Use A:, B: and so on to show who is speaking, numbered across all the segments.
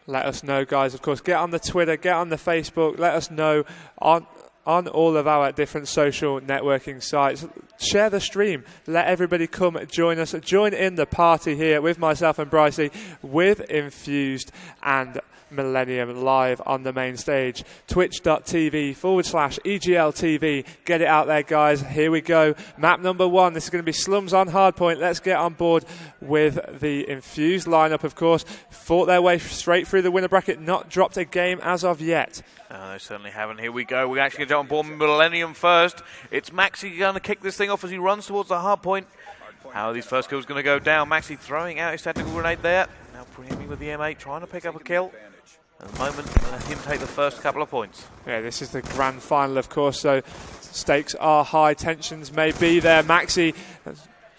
A: Let us know, guys. Of course, get on the Twitter, get on the Facebook. Let us know on all of our different social networking sites. Share the stream. Let everybody come join us. Join in the party here with myself and Brycey, with Infused and Millenium live on the main stage. Twitch.tv/EGL TV. Get it out there, guys. Here we go. Map number 1. This is going to be Slums on Hardpoint. Let's get on board with the Infused lineup, of course. Fought their way straight through the winner bracket. Not dropped a game as of yet.
B: They certainly haven't. Here we go. We're actually going to jump on board Millenium first. It's Maxi going to kick this thing off as he runs towards the hard point. How are these first kills going to go down? Maxi throwing out his tactical grenade there. Now preeming with the M8, trying to pick up a kill. At the moment, let him take the first couple of points.
A: Yeah, this is the grand final, of course, so stakes are high. Tensions may be there. Maxi,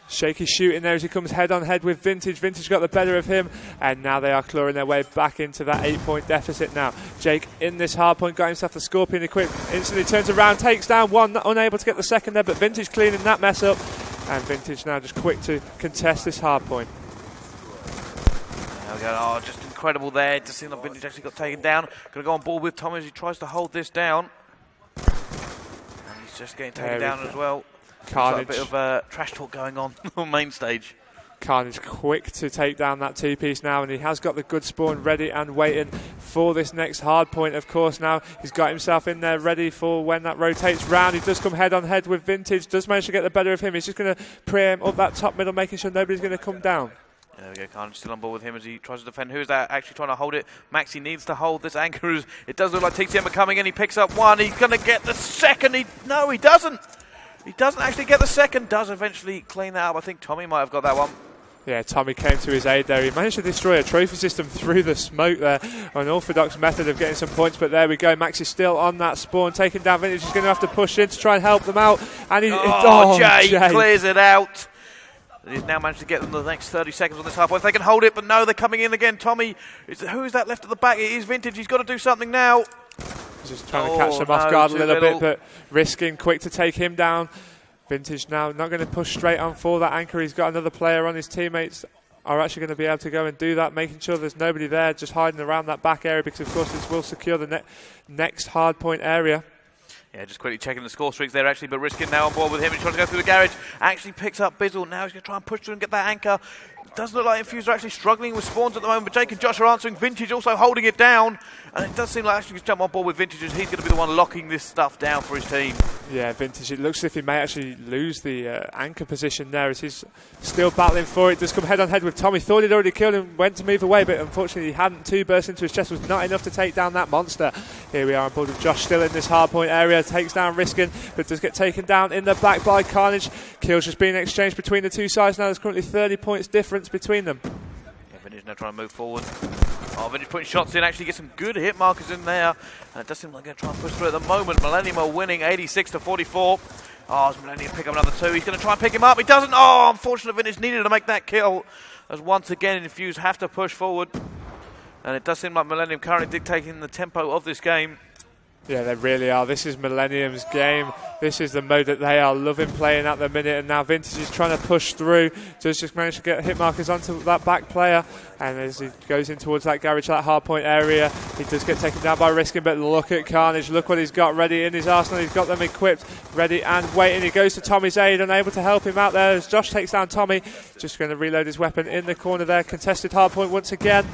A: shaky shooting there as he comes head-on-head with Vintage. Vintage got the better of him, and now they are clawing their way back into that 8-point deficit now. Jake in this hard point, got himself the Scorpion equipped, instantly turns around, takes down one, unable to get the second there, but Vintage cleaning that mess up, and Vintage now just quick to contest this hard point.
B: There we go. Oh, just incredible there. Just seeing that Vintage actually got taken down. Going to go on board with Tommy as he tries to hold this down. And he's just getting taken down as well.
A: Carnage.
B: Like a bit of trash talk going on main stage.
A: Carnage quick to take down that two-piece now, and he has got the good spawn ready and waiting for this next hard point, of course. Now he's got himself in there ready for when that rotates round. He does come head-on-head with Vintage, does manage to get the better of him. He's just going to preempt up that top middle, making sure nobody's going to come down.
B: There we go, Carnage still on board with him as he tries to defend. Who's that actually trying to hold it? Maxi needs to hold this anchor. It does look like TTM are coming in. He picks up one. He's going to get the second. No, he doesn't. He doesn't actually get the second. Does eventually clean that up. I think Tommy might have got that one.
A: Yeah, Tommy came to his aid there. He managed to destroy a trophy system through the smoke there. An orthodox method of getting some points, but there we go. Max is still on that spawn, taking down Vintage. He's going to have to push in to try and help them out. And
B: Jay clears it out. He's now managed to get them the next 30 seconds on this hard point. If they can hold it, but no, they're coming in again. Tommy, who is that left at the back? It is Vintage. He's got to do something now.
A: He's just trying to catch them off guard a little bit, but risking quick to take him down. Vintage now not going to push straight on for that anchor. He's got another player on. His teammates are actually going to be able to go and do that, making sure there's nobody there, just hiding around that back area, because, of course, this will secure the next hard point area.
B: Yeah, just quickly checking the score streaks there, actually, but Riskin now on board with him. He's trying to go through the garage. Actually picks up Bizzle. Now he's going to try and push through and get that anchor. It does look like Infused are actually struggling with spawns at the moment, but Jake and Josh are answering. Vintage also holding it down. And it does seem like actually he's jump on board with Vintage, as he's going to be the one locking this stuff down for his team.
A: Yeah, Vintage, it looks as if he may actually lose the anchor position there, as he's still battling for it. Does come head-on-head with Tommy. Thought he'd already killed him, went to move away, but unfortunately he hadn't. Two bursts into his chest was not enough to take down that monster. Here we are on board with Josh, still in this hardpoint area. Takes down Riskin, but does get taken down in the back by Carnage. Kills just being exchanged between the two sides. Now there's currently 30 points difference between them.
B: Yeah, Vintage now trying to move forward. Oh, Vintage putting shots in, actually get some good hit markers in there. And it does seem like they're going to try and push through at the moment. Millenium are winning 86-44. Oh, as Millenium pick up another two. He's going to try and pick him up. He doesn't. Oh, unfortunately, Vintage needed to make that kill. As once again, Infused have to push forward. And it does seem like Millenium currently dictating the tempo of this game.
A: Yeah, they really are. This is Millenium's game. This is the mode that they are loving playing at the minute. And now Vintage is trying to push through. Just managed to get hit markers onto that back player. And as he goes in towards that garage, that hard point area, he does get taken down by Riskin. But look at Carnage. Look what he's got ready in his arsenal. He's got them equipped, ready and waiting. He goes to Tommy's aid, unable to help him out there as Josh takes down Tommy. Just going to reload his weapon in the corner there. Contested hard point once again.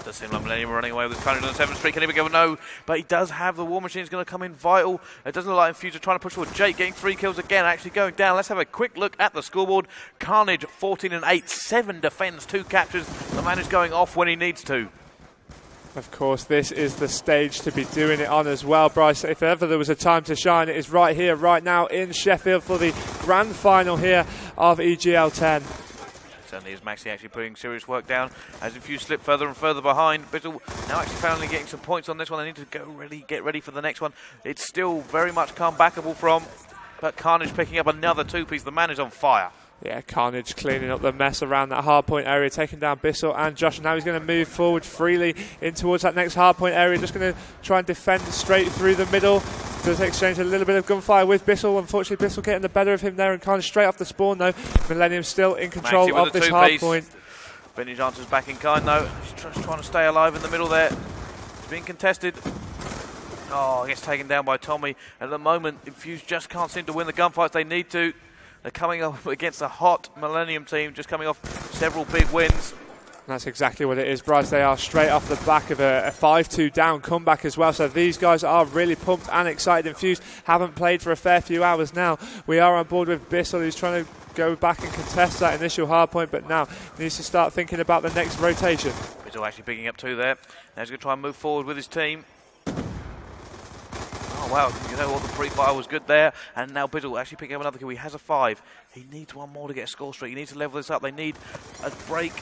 B: Does seem like Millenium running away with this Carnage on the 7th streak. Can he go? No, but he does have the War Machine. Is going to come in vital. It doesn't look like Infused are trying to push forward. Jake getting 3 kills again, actually going down. Let's have a quick look at the scoreboard. Carnage 14-8, 7 defends, 2 captures. The man is going off when he needs to.
A: Of course, this is the stage to be doing it on as well, Bryce. If ever there was a time to shine, it is right here, right now in Sheffield for the grand final here of EGL 10.
B: Certainly is Maxi actually putting serious work down as Infused slip further and further behind. Bizzle now actually finally getting some points on this one. They need to get ready for the next one. It's still very much comebackable from, but Carnage picking up another 2-piece. The man is on fire.
A: Yeah, Carnage cleaning up the mess around that hardpoint area, taking down Bissell and Josh. Now he's going to move forward freely in towards that next hardpoint area. Just going to try and defend straight through the middle. Does exchange a little bit of gunfire with Bissell. Unfortunately, Bissell getting the better of him there, and Carnage straight off the spawn though. Millenium still in control of this hardpoint.
B: Vintage answers back in kind though. He's just trying to stay alive in the middle there. He's being contested. Oh, gets taken down by Tommy. At the moment, Infused just can't seem to win the gunfights they need to. They're coming up against a hot Millenium team, just coming off several big wins.
A: And that's exactly what it is, Bryce. They are straight off the back of a 5-2 down comeback as well. So these guys are really pumped and excited. Infused haven't played for a fair few hours now. We are on board with Bissell, who's trying to go back and contest that initial hard point, but now needs to start thinking about the next rotation.
B: Bissell actually picking up 2 there. Now he's going to try and move forward with his team. Oh wow, you know what, the pre-fire was good there, and now Biddle actually picking up another kill. He has a 5. He needs one more to get a score streak. He needs to level this up. They need a break.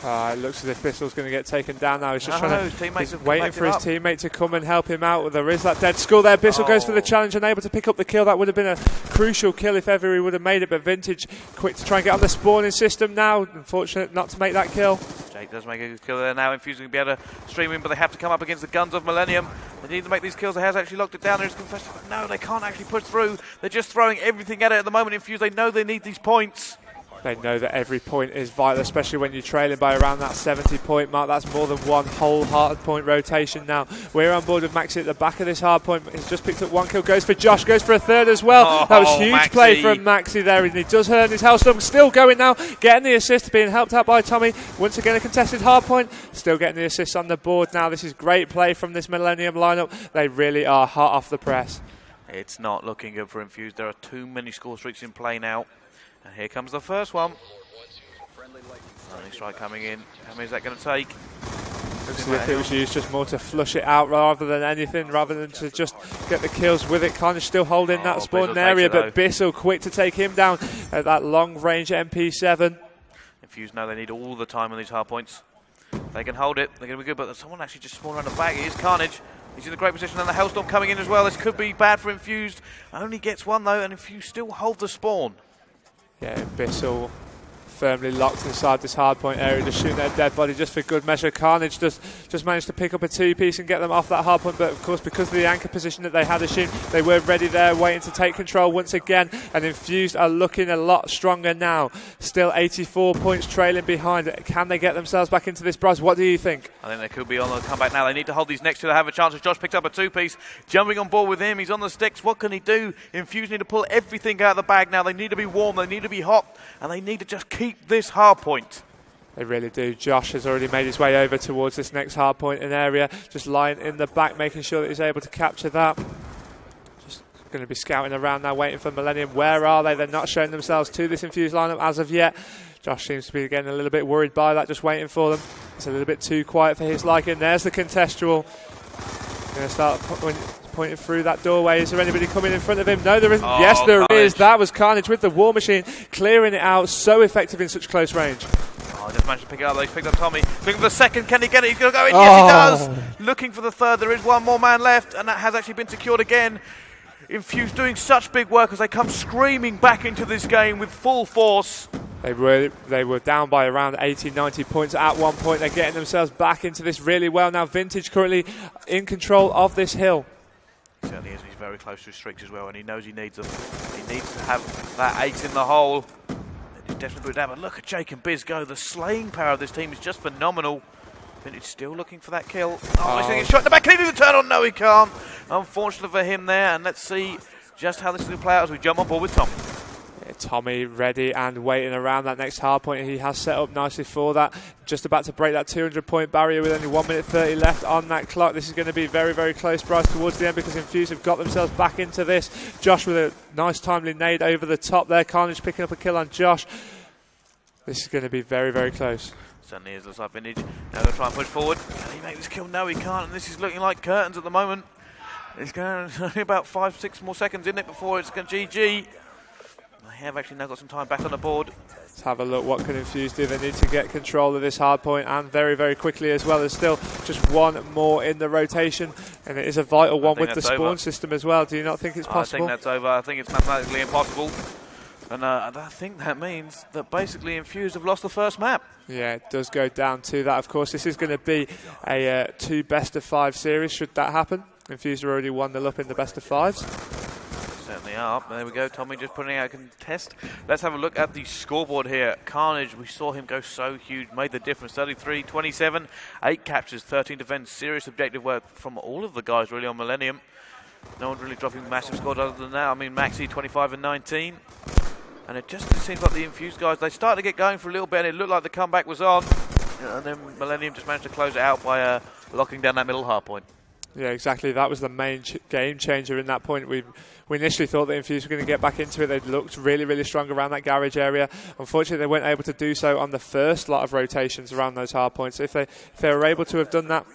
A: It looks as if Bissell's going to get taken down now. He's just
B: he's
A: waiting for his teammate to come and help him out. There is that dead skull there. Bissell goes for the challenge, unable to pick up the kill. That would have been a crucial kill if ever he would have made it, but Vintage quick to try and get on the spawning system now. Unfortunate not to make that kill.
B: Jake does make a good kill there now. Infused will be able to stream in, but they have to come up against the guns of Millenium. They need to make these kills. They has actually locked it down. There's confessed, but no, they can't actually push through. They're just throwing everything at it at the moment. Infused, they know they need these points.
A: They know that every point is vital, especially when you're trailing by around that 70-point mark. That's more than one whole hard point rotation now. We're on board with Maxi at the back of this hard point. He's just picked up 1 kill, goes for Josh, goes for a 3rd as well. That was huge
B: Maxi.
A: play from Maxi there, and he does earn his Hellstorm. Still going now, getting the assist, being helped out by Tommy. Once again, a contested hard point, still getting the assist on the board now. This is great play from this Millenium lineup. They really are hot off the press.
B: It's not looking good for Infused. There are too many score streaks in play now. And here comes the first one. Running strike coming in. How many is that going to take?
A: Looks as if it was used just more to flush it out rather than anything, rather than to just get the kills with it. Kind of still holding that spawn area, but Bissell quick to take him down at that long range MP7.
B: Infused know they need all the time on these hard points. They can hold it, they're going to be good, but there's someone actually just spawned around the back. It is Carnage. He's in a great position, and the Hellstorm coming in as well. This could be bad for Infused. Only gets 1 though, and Infused still hold the spawn.
A: Yeah, Bissell firmly locked inside this hardpoint area, just shooting their dead body just for good measure. Carnage just managed to pick up a 2-piece and get them off that hardpoint, but of course because of the anchor position that they had assumed, they were ready there waiting to take control once again, and Infused are looking a lot stronger now. Still 84 points trailing behind. Can they get themselves back into this, Bryce? What do you think?
B: I think they could be on the comeback now. They need to hold these next 2 to have a chance. As Josh picked up a 2-piece, jumping on board with him. He's on the sticks. What can he do? Infused need to pull everything out of the bag now. They need to be warm, they need to be hot, and they need to just keep this hard point.
A: They really do. Josh has already made his way over towards this next hard point in area, just lying in the back, making sure that he's able to capture that. Just going to be scouting around now, waiting for Millenium. Where are they? They're not showing themselves to this Infused lineup as of yet. Josh seems to be getting a little bit worried by that, just waiting for them. It's a little bit too quiet for his liking. There's the contextual. Going to start pointing through that doorway. Is there anybody coming in front of him? No, there isn't. Yes, there is. That was Carnage with the War Machine, clearing it out. So effective in such close range.
B: Just managed to pick it up. He's picked up Tommy. Looking for the 2nd. Can he get it? He's going to go in. Yes, he does. Looking for the 3rd. There is 1 more man left, and that has actually been secured again. Infused doing such big work as they come screaming back into this game with full force. They
A: were down by around 80, 90 points at one point. They're getting themselves back into this really well now. Vintage currently in control of this hill.
B: He certainly is. He's very close to his streaks as well, and he knows he needs them. He needs to have that 8 in the hole. He's definitely put it down, but look at Jake and Biz go. The slaying power of this team is just phenomenal. Vintage still looking for that kill. He's going to get shot in the back. Can he do the turn on? No, he can't. Unfortunately for him there, and let's see just how this is going to play out as we jump on board with Tommy.
A: Yeah, Tommy ready and waiting around that next hard point. He has set up nicely for that. Just about to break that 200-point barrier with only 1 minute 30 left on that clock. This is going to be very, very close, Bryce, towards the end, because Infused have got themselves back into this. Josh with a nice timely nade over the top there. Carnage picking up a kill on Josh. This is going to be very, very close.
B: Certainly is. Looks like Vintage now going to try and push forward. Can he make this kill? No, he can't. And this is looking like curtains at the moment. It's going only about 5-6 more seconds in it before it's going to GG. They have actually now got some time back on the board.
A: Let's have a look. What can Infused do? They need to get control of this hard point, and very, very quickly as well. There's still just 1 more in the rotation, and it is a vital one with the spawn system as well. Do you not think it's possible?
B: I think that's over. I think it's mathematically impossible. And I think that means that basically Infused have lost the first map.
A: Yeah, it does go down to that. Of course, this is going to be a 2 best-of-5 series, should that happen. Infused have already won the up in the best-of-5s.
B: Certainly are. There we go. Tommy just putting out a contest. Let's have a look at the scoreboard here. Carnage, we saw him go so huge, made the difference. 33, 27, 8 captures, 13 defense. Serious objective work from all of the guys really on Millenium. No one's really dropping massive scores other than that. I mean, Maxi 25 and 19. And it just seems like the Infused guys, they started to get going for a little bit and it looked like the comeback was on. And then Millenium just managed to close it out by locking down that middle hard point.
A: Yeah, exactly. That was the main game changer in that point. We initially thought the Infused were going to get back into it. They looked really, really strong around that garage area. Unfortunately, they weren't able to do so on the first lot of rotations around those hard points. If they were able to have done that,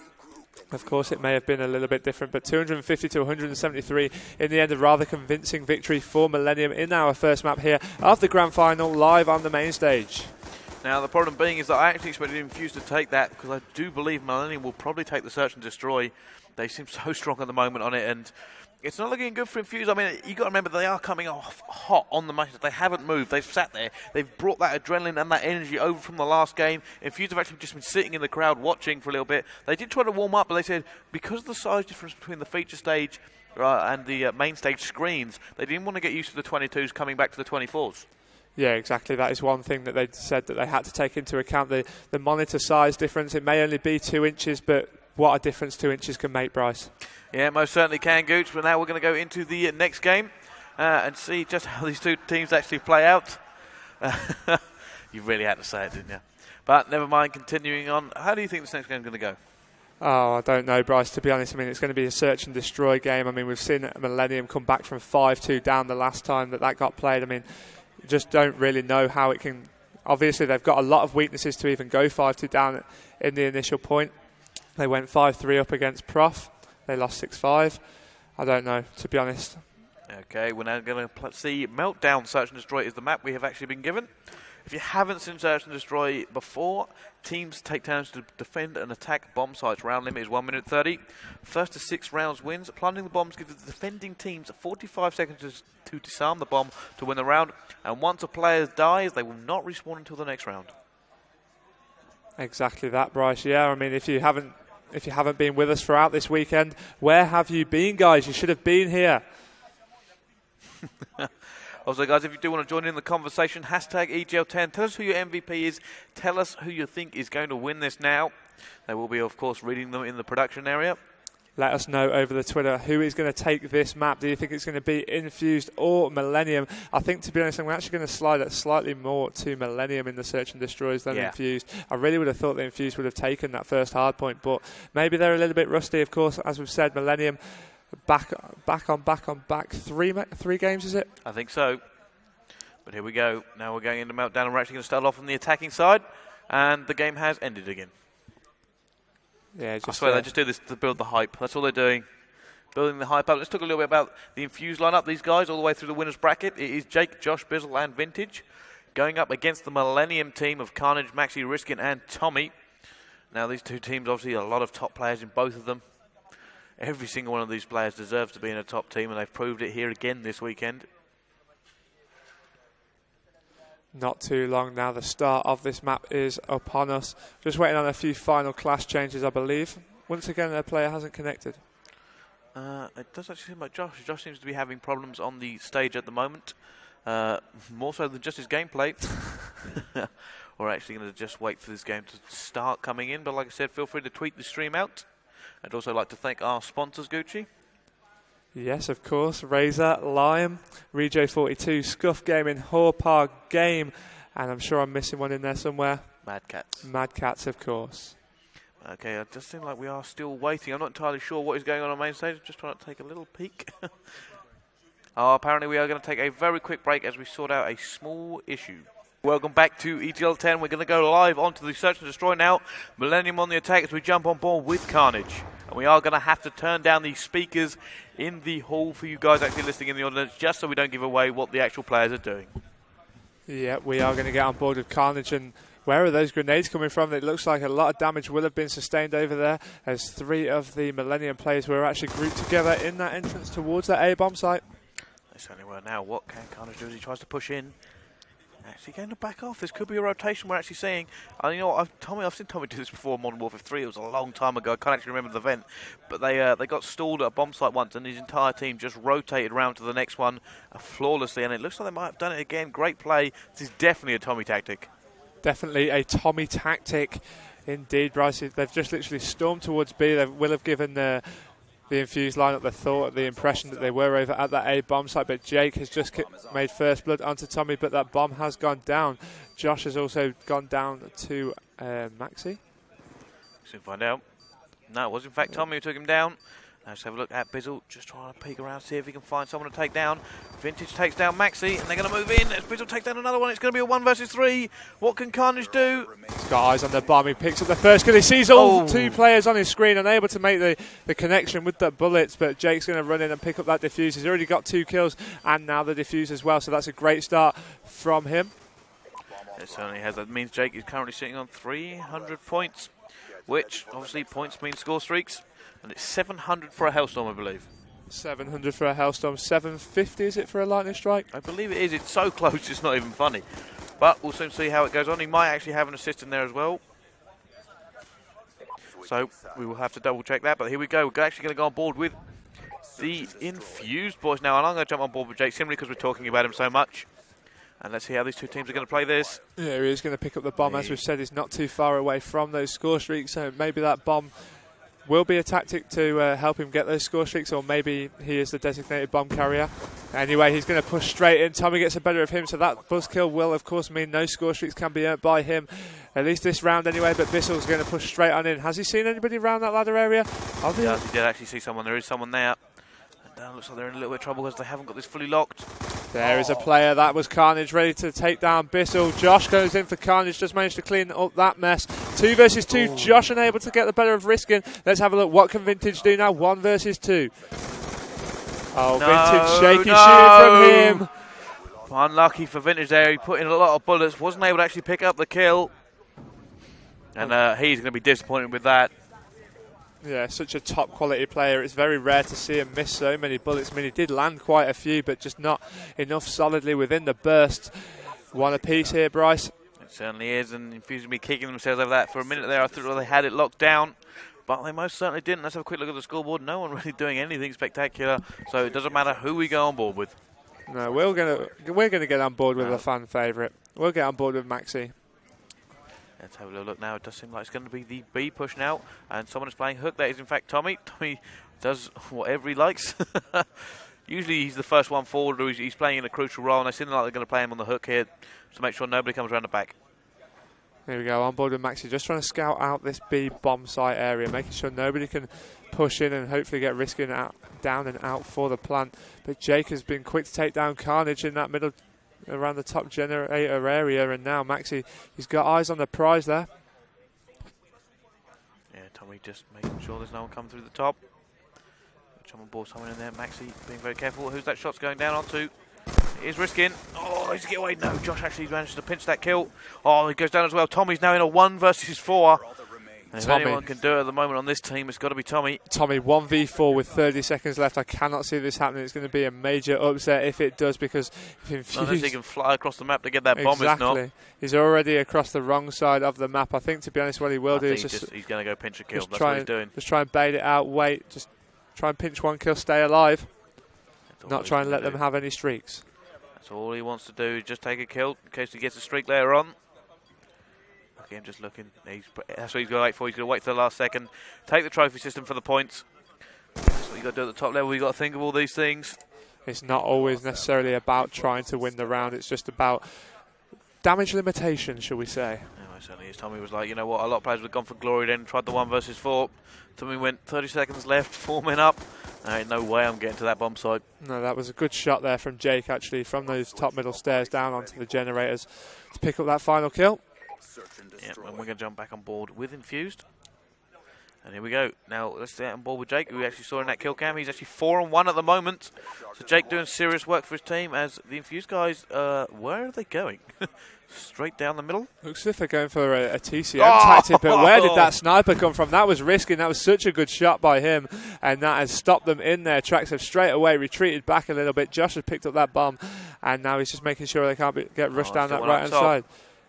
A: of course, it may have been a little bit different. But 250 to 173 in the end, a rather convincing victory for Millenium in our first map here of the grand final live on the main stage.
B: Now, the problem being is that I actually expected Infused to take that because I do believe Millenium will probably take the Search and Destroy. They seem so strong at the moment on it, and it's not looking good for Infused. I mean, you got to remember they are coming off hot on the matches. They haven't moved. They've sat there. They've brought that adrenaline and that energy over from the last game. Infused have actually just been sitting in the crowd watching for a little bit. They did try to warm up, but they said because of the size difference between the feature stage and the main stage screens, they didn't want to get used to the 22s coming back to the 24s. Yeah,
A: exactly. That is one thing that they said that they had to take into account, the monitor size difference. It may only be 2 inches, but what a difference 2 inches can make, Bryce.
B: Yeah, most certainly can, Gooch. But now we're going to go into the next game and see just how these two teams actually play out. You really had to say it, didn't you? But never mind, continuing on. How do you think this next game is going to go?
A: Oh, I don't know, Bryce, to be honest. I mean, it's going to be a search and destroy game. I mean, we've seen Millenium come back from 5-2 down the last time that got played. I mean, just don't really know how it can. Obviously, they've got a lot of weaknesses to even go 5-2 down in the initial point. They went 5-3 up against Prof. They lost 6-5. I don't know, to be honest.
B: Okay, we're now going to see Meltdown Search and Destroy is the map we have actually been given. If you haven't seen Search and Destroy before, teams take turns to defend and attack bomb sites. Round limit is 1 minute 30. First to 6 rounds wins. Planting the bombs gives the defending teams 45 seconds to disarm the bomb to win the round. And once a player dies, they will not respawn until the next round.
A: Exactly that, Bryce. Yeah, I mean, if you haven't been with us throughout this weekend, where have you been, guys? You should have been here.
B: Also, guys, if you do want to join in the conversation, hashtag EGL10. Tell us who your MVP is. Tell us who you think is going to win this now. They will be, of course, reading them in the production area.
A: Let us know over the Twitter who is going to take this map. Do you think it's going to be Infused or Millenium? I think, to be honest, I'm actually going to slide it slightly more to Millenium in the Search and Destroys than Infused. I really would have thought the Infused would have taken that first hard point, but maybe they're a little bit rusty. Of course, as we've said, Millenium back. 3 games, is it?
B: I think so. But here we go. Now we're going into Meltdown, and we're actually going to start off on the attacking side, and the game has ended again.
A: Yeah,
B: I swear they just do this to build the hype. That's all they're doing, building the hype up. Let's talk a little bit about the Infused lineup. These guys all the way through the winners bracket. It is Jake, Josh, Bizzle and Vintage going up against the Millenium team of Carnage, Maxi, Riskin and Tommy. Now these two teams, obviously a lot of top players in both of them. Every single one of these players deserves to be in a top team, and they've proved it here again this weekend.
A: Not too long now. The start of this map is upon us. Just waiting on a few final class changes, I believe. Once again, their player hasn't connected.
B: It does actually seem like Josh. Josh seems to be having problems on the stage at the moment. More so than just his gameplay. We're actually going to just wait for this game to start coming in. But like I said, feel free to tweet the stream out. I'd also like to thank our sponsors, Gucci.
A: Yes, of course. Razor, Lime, Rejo42, Scuff Gaming, Horpar Game, and I'm sure I'm missing one in there somewhere.
B: Mad Cats.
A: Mad Cats, of course.
B: Okay, it does seem like we are still waiting. I'm not entirely sure what is going on main stage. Just trying to take a little peek. Apparently we are going to take a very quick break as we sort out a small issue. Welcome back to EGL 10. We're going to go live onto the Search and Destroy now. Millenium on the attack as we jump on board with Carnage. And we are going to have to turn down the speakers in the hall for you guys actually listening in the audience, just so we don't give away what the actual players are doing.
A: Yeah, we are going to get on board with Carnage. And where are those grenades coming from? It looks like a lot of damage will have been sustained over there, as 3 of the Millenium players were actually grouped together in that entrance towards that A-bomb site.
B: They certainly were. Now, what can Carnage do as he tries to push in? Actually going to back off. This could be a rotation we're actually seeing. You know what, I've seen Tommy do this before in Modern Warfare 3. It was a long time ago. I can't actually remember the event. But they got stalled at a bomb site once, and his entire team just rotated around to the next one flawlessly. And it looks like they might have done it again. Great play. This is definitely a Tommy tactic.
A: Definitely a Tommy tactic indeed, Bryce. They've just literally stormed towards B. They will have given the Infused lineup the impression that they were over at that A bomb site, but Jake has just made first blood onto Tommy, but that bomb has gone down. Josh has also gone down to Maxi.
B: Soon find out. No, it was in fact Tommy who took him down. Let's have a look at Bizzle, just trying to peek around, see if he can find someone to take down. Vintage takes down Maxi, and they're going to move in. As Bizzle takes down another one, it's going to be a 1 versus 3. What can Carnage do?
A: He's got eyes on the bomb. He picks up the first kill. He sees all two players on his screen, unable to make the connection with the bullets, but Jake's going to run in and pick up that defuse. He's already got 2 kills, and now the defuse as well, so that's a great start from him.
B: It certainly has. That means Jake is currently sitting on 300 points, which obviously points mean score streaks. And it's 700 for a Hellstorm, I believe.
A: 700 for a Hellstorm. 750 is it for a Lightning Strike?
B: I believe it is. It's so close, it's not even funny. But we'll soon see how it goes on. He might actually have an assist in there as well. So we will have to double check that. But here we go. We're actually going to go on board with the Infused boys now. And I'm going to jump on board with Jake simply because we're talking about him so much. And let's see how these two teams are going to play this.
A: Yeah, he is going to pick up the bomb. As we've said, he's not too far away from those score streaks. So maybe that bomb will be a tactic to help him get those score streaks, or maybe he is the designated bomb carrier. Anyway, he's going to push straight in. Tommy gets the better of him, so that buzzkill will, of course, mean no score streaks can be earned by him, at least this round anyway, but Bissell's going to push straight on in. Has he seen anybody around that ladder area?
B: Yes, he did actually see someone. There is someone there. And looks like they're in a little bit of trouble because they haven't got this fully locked.
A: There is a player. That was Carnage ready to take down Bissell. Josh goes in for Carnage, just managed to clean up that mess. 2 versus 2. Josh unable to get the better of Riskin. Let's have a look. What can Vintage do now? 1 versus 2. Oh, no, Vintage shaky shooting from him.
B: Unlucky for Vintage there. He put in a lot of bullets. Wasn't able to actually pick up the kill. And he's going to be disappointed with that.
A: Yeah, such a top quality player. It's very rare to see him miss so many bullets. I mean, he did land quite a few, but just not enough solidly within the burst. 1 apiece here, Bryce.
B: It certainly is, and Infused will be kicking themselves over that. For a minute there, I thought they had it locked down, but they most certainly didn't. Let's have a quick look at the scoreboard. No one really doing anything spectacular, so it doesn't matter who we go on board with.
A: No, we're gonna get on board with a fan favourite. We'll get on board with Maxi.
B: Let's have a little look now. It does seem like it's going to be the B push now. And someone is playing hook. That is, in fact, Tommy. Tommy does whatever he likes. Usually he's the first one forward, or he's playing in a crucial role. And they seem like they're going to play him on the hook here to make sure nobody comes around the back.
A: Here we go, on board with Maxi. Just trying to scout out this B bomb site area, making sure nobody can push in and hopefully get Riskin out, down and out for the plant. But Jake has been quick to take down Carnage in that middle, around the top generator area, and now Maxi, he's got eyes on the prize there.
B: Yeah, Tommy just making sure there's no one coming through the top. Jump on board someone in there. Maxi being very careful. Who's that shot's going down onto? It is Riskin. Oh, he's to get away. No, Josh actually managed to pinch that kill. Oh, he goes down as well. Tommy's now in a 1 versus 4. And if anyone can do it at the moment on this team, it's got to be Tommy.
A: Tommy, 1v4 with 30 seconds left. I cannot see this happening. It's going to be a major upset if it does, because if Infused...
B: Unless he can fly across the map to get that bomb, it's not.
A: He's already across the wrong side of the map. I think, to be honest, what he will do is
B: he's going to go pinch a kill. That's what he's doing.
A: Just try and bait it out, wait. Just try and pinch 1 kill, stay alive. Not try and let them have any streaks.
B: That's all he wants to do, just take a kill in case he gets a streak later on. I'm just looking. That's what he's going to wait for. He's going to wait for the last second. Take the trophy system for the points. That's what you got to do at the top level. You got to think of all these things.
A: It's not always necessarily about trying to win the round. It's just about damage limitation, shall we say?
B: Yeah, it certainly is. Tommy was like, you know what? A lot of players would have gone for glory then, tried the 1 versus 4. Tommy went 30 seconds left, 4 men up. Ain't no way I'm getting to that bomb site.
A: No, that was a good shot there from Jake, actually, from those top middle stairs down onto the generators to pick up that final kill.
B: Yeah, and we're going to jump back on board with Infused. And here we go. Now, let's get on board with Jake, who we actually saw in that kill cam. He's actually 4-on-1 at the moment. So Jake doing serious work for his team, as the Infused guys, where are they going? Straight down the middle.
A: Looks as if they're going for a TCM tactic, but where did that sniper come from? That was risky, and that was such a good shot by him, and that has stopped them in their tracks. Have straight away retreated back a little bit. Josh has picked up that bomb, and now he's just making sure they can't get rushed down that right-hand side.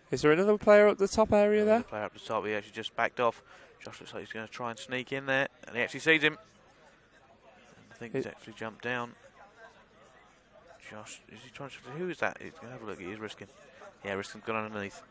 A: Is there another player up the top area there?
B: Player up the top, he actually just backed off. Josh looks like he's going to try and sneak in there, and he actually sees him. And I think he's actually jumped down. Josh, is he trying to... Who is that? He's going to have a look. He is risking. Yeah, Riskin's gone underneath.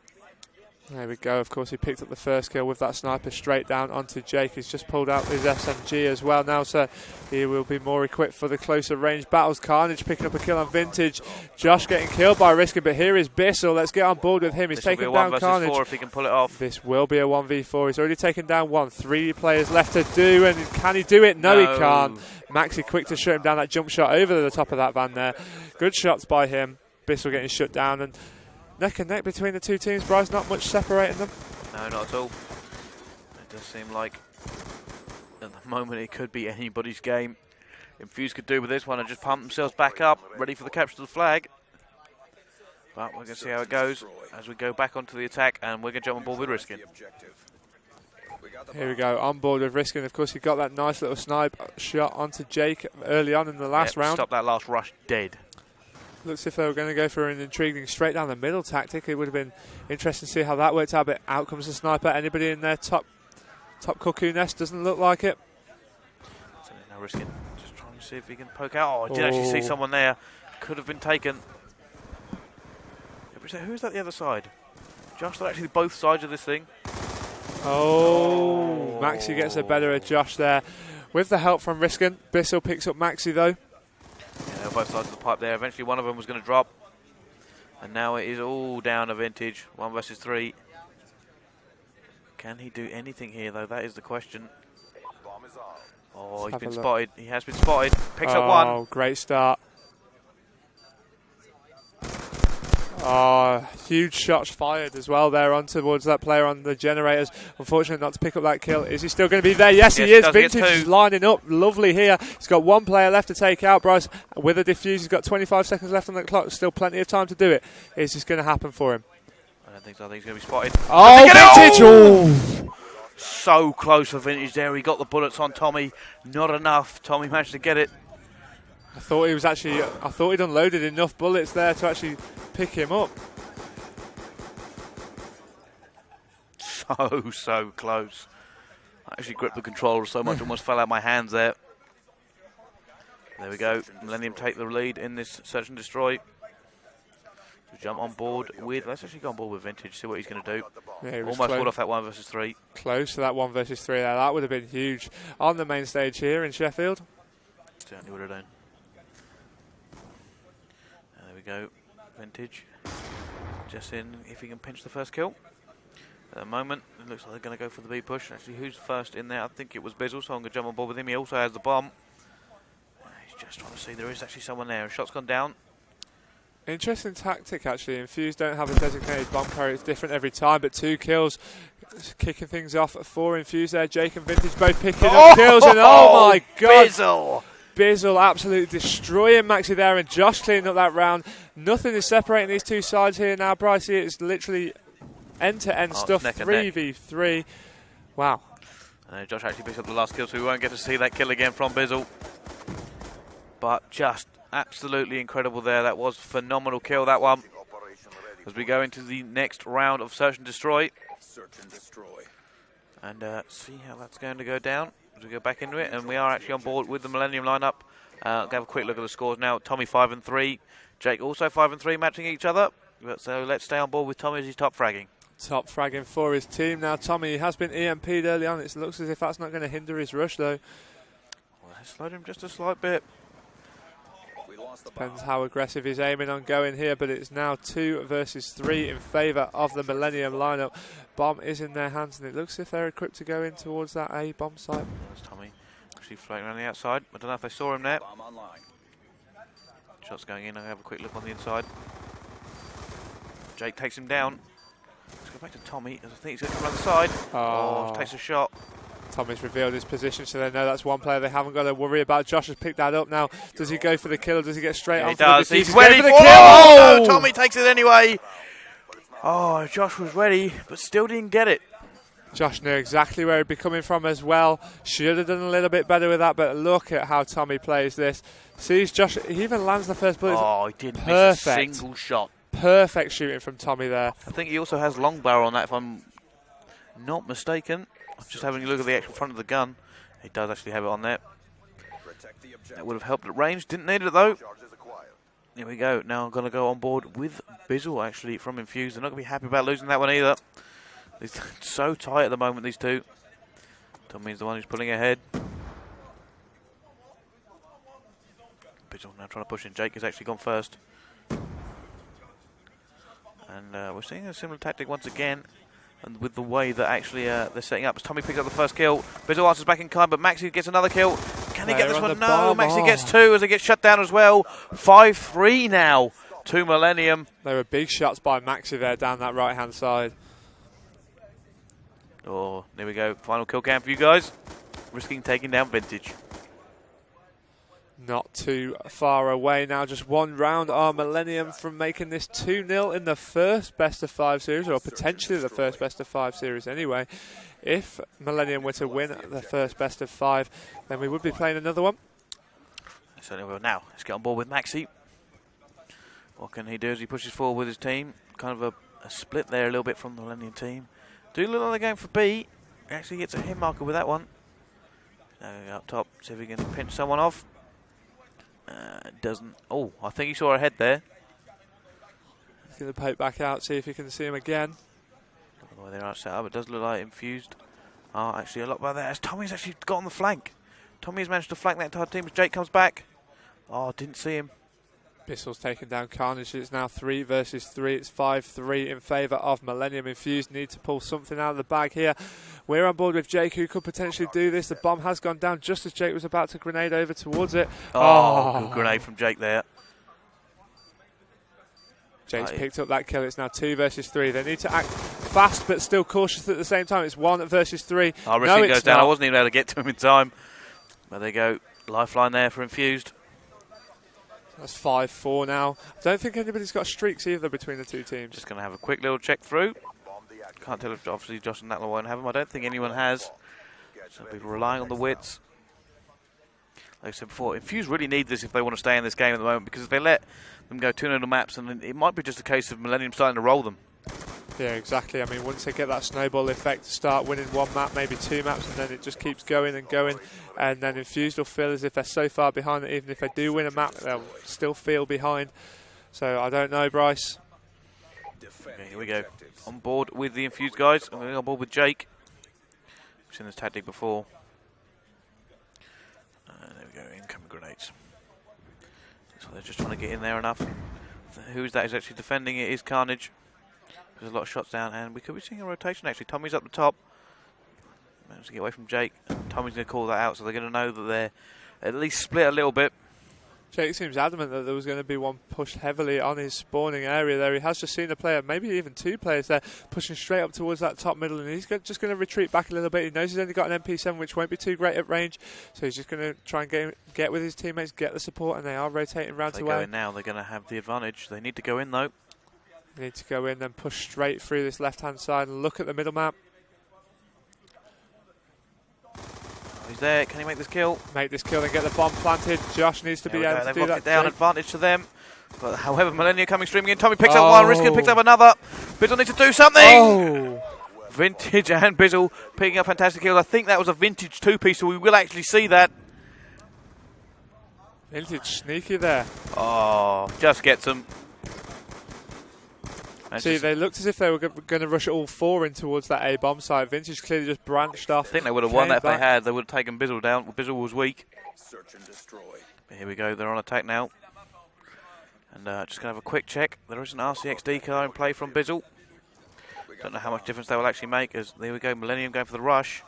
A: There we go. Of course, he picked up the first kill with that sniper straight down onto Jake. He's just pulled out his SMG as well now, so he will be more equipped for the closer range battles. Carnage picking up a kill on Vintage. Josh getting killed by Riskin, but here is Bissell. Let's get on board with him. He's taking down Carnage.
B: 4 if he can pull it off.
A: This will be a 1v4. He's already taken down one. 3 players left to do, and can he do it? No, he can't. Maxi quick to shut him down. That jump shot over the top of that van there. Good shots by him. Bissell getting shut down, and neck and neck between the two teams, Bryce. Not much separating them.
B: No, not at all. It does seem like at the moment it could be anybody's game. Infused could do with this one and just pump themselves back up, ready for the capture of the flag. But we're going to see how it goes as we go back onto the attack, and we're going to jump on board with Riskin.
A: Here we go, on board with Riskin. Of course, he got that nice little snipe shot onto Jake early on in the last round.
B: Stop that last rush dead.
A: Looks as if they were going to go for an intriguing straight down the middle tactic. It would have been interesting to see how that worked out, but out comes the sniper. Anybody in their top cuckoo nest? Doesn't look like it.
B: So now Riskin just trying to see if he can poke out. Oh, I did actually see someone there. Could have been taken. Who is that the other side? Josh, they're actually both sides of this thing.
A: Oh, Maxi gets a better of Josh there. With the help from Riskin, Bissell picks up Maxi though.
B: Yeah, they're both sides of the pipe there. Eventually one of them was going to drop. And now it is all down to Vintage. 1 versus 3. Can he do anything here, though? That is the question. Oh, he's been spotted. He has been spotted. Picks up one.
A: Oh, great start. Oh, huge shots fired as well there on towards that player on the generators. Unfortunate not to pick up that kill. Is he still going to be there? Yes, he is. Vintage is lining up lovely here. He's got 1 player left to take out, Bryce. With a defuse, he's got 25 seconds left on the clock. Still plenty of time to do it. Is this going to happen for him?
B: I don't think so. I think he's going to be spotted.
A: Oh, Vintage! Oh!
B: So close for Vintage there. He got the bullets on Tommy. Not enough. Tommy managed to get it.
A: I thought he'd unloaded enough bullets there to actually pick him up.
B: So close. I actually gripped the controller so much, almost fell out my hands there. There we go. Millenium take the lead in this search and destroy. So jump on board with. Let's actually go on board with Vintage. See what he's going to do. Yeah, almost pulled off that 1 versus 3.
A: Close to that 1 versus 3 there. That would have been huge on the main stage here in Sheffield.
B: Certainly would have done. There we go. Vintage. Just in if he can pinch the first kill. At the moment, it looks like they're going to go for the B push. Actually, who's first in there? I think it was Bizzle, so I'm going to jump on board with him. He also has the bomb. He's just trying to see there is actually someone there. A shot's gone down.
A: Interesting tactic, actually. Infused don't have a designated bomb carrier. It's different every time, but 2 kills. Kicking things off for Infused there. Jake and Vintage both picking up kills, and oh my god! Bizzle absolutely destroying Maxi there, and Josh cleaning up that round. Nothing is separating these two sides here now, Bryce. It's literally end-to-end stuff, 3v3. Wow.
B: Josh actually picks up the last kill, so we won't get to see that kill again from Bizzle. But just absolutely incredible there. That was a phenomenal kill, that one. As we go into the next round of Search and Destroy. And see how that's going to go down. As we go back into it, and we are actually on board with the Millenium lineup. Have a quick look at the scores now. Tommy 5 and 3, Jake also 5 and 3, matching each other. So let's stay on board with Tommy as he's top fragging.
A: Top fragging for his team now. Tommy has been EMP'd early on. It looks as if that's not going to hinder his rush though.
B: Well, they slowed him just a slight bit.
A: Depends how aggressive he's aiming on going here, but it's now 2 versus 3 in favour of the Millenium lineup. Bomb is in their hands, and it looks as if they're equipped to go in towards that A bomb site.
B: There's Tommy actually floating around the outside. I don't know if they saw him there. Shots going in. I'll have a quick look on the inside. Jake takes him down. Let's go back to Tommy, as I think he's going to come around the side. Oh, takes a shot.
A: Tommy's revealed his position, so they know that's 1 player they haven't got to worry about. Josh has picked that up now. Does he go for the kill, or does he get straight on?
B: He does.
A: He's
B: ready for the kill. Oh, no, Tommy takes it anyway. Oh, Josh was ready, but still didn't get it.
A: Josh knew exactly where he'd be coming from as well. Should have done a little bit better with that, but look at how Tommy plays this. Sees Josh, he even lands the first bullet.
B: Oh, he didn't miss a single shot.
A: Perfect shooting from Tommy there.
B: I think he also has long barrel on that, if I'm not mistaken. I'm just having a look at the actual front of the gun. He does actually have it on there. That would have helped at range. Didn't need it though. Here we go. Now I'm going to go on board with Bizzle actually from Infused. They're not going to be happy about losing that one either. They're so tight at the moment, these two. Tommy's the one who's pulling ahead. Bizzle now trying to push in. Jake has actually gone first. And we're seeing a similar tactic once again. And with the way that actually they're setting up. As Tommy picks up the first kill. Bizzle answers back in kind, but Maxi gets another kill. Can he get this one? No, Maxi gets two as he gets shut down as well. 5-3 now to Millenium.
A: There were big shots by Maxi there down that right-hand side.
B: Oh, there we go. Final kill cam for you guys. Risking taking down Vintage.
A: Not too far away now. Just one round are Millenium from making this 2-0 in the first best-of-5 series, or potentially the first best-of-5 series anyway. If Millenium were to win the first best-of-5, then we would be playing another one.
B: Certainly will. Now, let's get on board with Maxi. What can he do as he pushes forward with his team? Kind of a split there a little bit from the Millenium team. Do look like they're going for B. He actually gets a hit marker with that one. Now we go up top, see if he can pinch someone off. Doesn't. Oh, I think he saw a head there.
A: He's going to poke back out, see if he can see him again.
B: Look at the way they're set up. It does look like Infused. Oh, actually a lot by there. As Tommy's actually got on the flank. Tommy has managed to flank that entire team as Jake comes back. Oh, didn't see him.
A: Bissell's taken down Carnage. It's now 3 versus 3. It's 5-3 in favour of Millenium. Infused need to pull something out of the bag here. We're on board with Jake, who could potentially do this. The bomb has gone down just as Jake was about to grenade over towards it.
B: Oh, good grenade from Jake there.
A: Jake's picked up that kill. It's now 2 versus 3. They need to act fast but still cautious at the same time. It's 1 versus 3.
B: Oh, Risking goes down. I wasn't even able to get to him in time. But there you go. Lifeline there for Infused.
A: That's 5-4 now. I don't think anybody's got streaks either between the two teams.
B: Just going to have a quick little check through. Can't tell if obviously Josh and Natla won't have them. I don't think anyone has. So people relying on the wits. Like I said before, Infused really need this if they want to stay in this game at the moment, because if they let them go 2-0 maps, and it might be just a case of Millenium starting to roll them.
A: Yeah, exactly. I mean, once they get that snowball effect to start winning one map, maybe 2 maps, and then it just keeps going and going, and then Infused will feel as if they're so far behind that even if they do win a map, they'll still feel behind. So I don't know, Bryce.
B: Okay, here we go. On board with the Infused guys. I'm going on board with Jake. We've seen this tactic before. There we go, incoming grenades. So they're just trying to get in there enough. Who's that is actually defending it is Carnage. There's a lot of shots down, and we could be seeing a rotation actually. Tommy's up the top. Managed to get away from Jake. Tommy's going to call that out, so they're going to know that they're at least split a little bit.
A: Jake seems adamant that there was going to be one pushed heavily on his spawning area there. He has just seen a player, maybe even 2 players there, pushing straight up towards that top middle, and he's just going to retreat back a little bit. He knows he's only got an MP7, which won't be too great at range, so he's just going to try and get with his teammates, get the support, and they are rotating round to
B: They go in now, they're going to have the advantage. They need to go in, though.
A: They need to go in, then push straight through this left-hand side and look at the middle map.
B: He's there. Can he make this kill?
A: Make this kill and get the bomb planted. Josh needs to be able to do that.
B: They've locked it down. Advantage to them. But however, Millenium coming streaming in. Tommy picks up one. Riskin picks up another. Bizzle needs to do something.
A: Oh.
B: Vintage and Bizzle picking up fantastic kills. I think that was a Vintage 2-piece, so we will actually see that.
A: Vintage sneaky there.
B: Oh, just gets them.
A: See, they looked as if they were going to rush all 4 in towards that A-bomb site. Vintage clearly just branched off.
B: I think they would have won that if they had. They would have taken Bizzle down. Bizzle was weak. Search and destroy. But here we go. They're on attack now. And just going to have a quick check. There is an RCXD car in play from Bizzle. Don't know how much difference they will actually make, as there we go. Millenium going for the rush.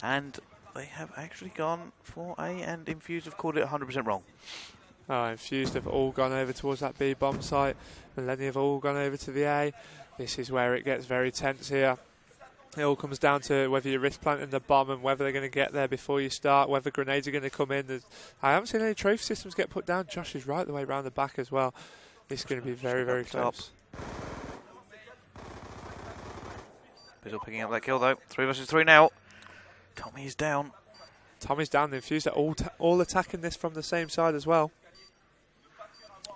B: And they have actually gone for A, and Infused have called it 100% wrong.
A: Infused have all gone over towards that B bomb site. Millenium have all gone over to the A. This is where it gets very tense here. It all comes down to whether you're risk planting the bomb and whether they're going to get there before you start, whether grenades are going to come in. I haven't seen any trophy systems get put down. Josh is right the way around the back as well. This is going to be very, very close.
B: Bizzle picking up that kill though. 3 versus 3 now. Tommy is down.
A: Tommy's down. The Infused are all attacking this from the same side as well.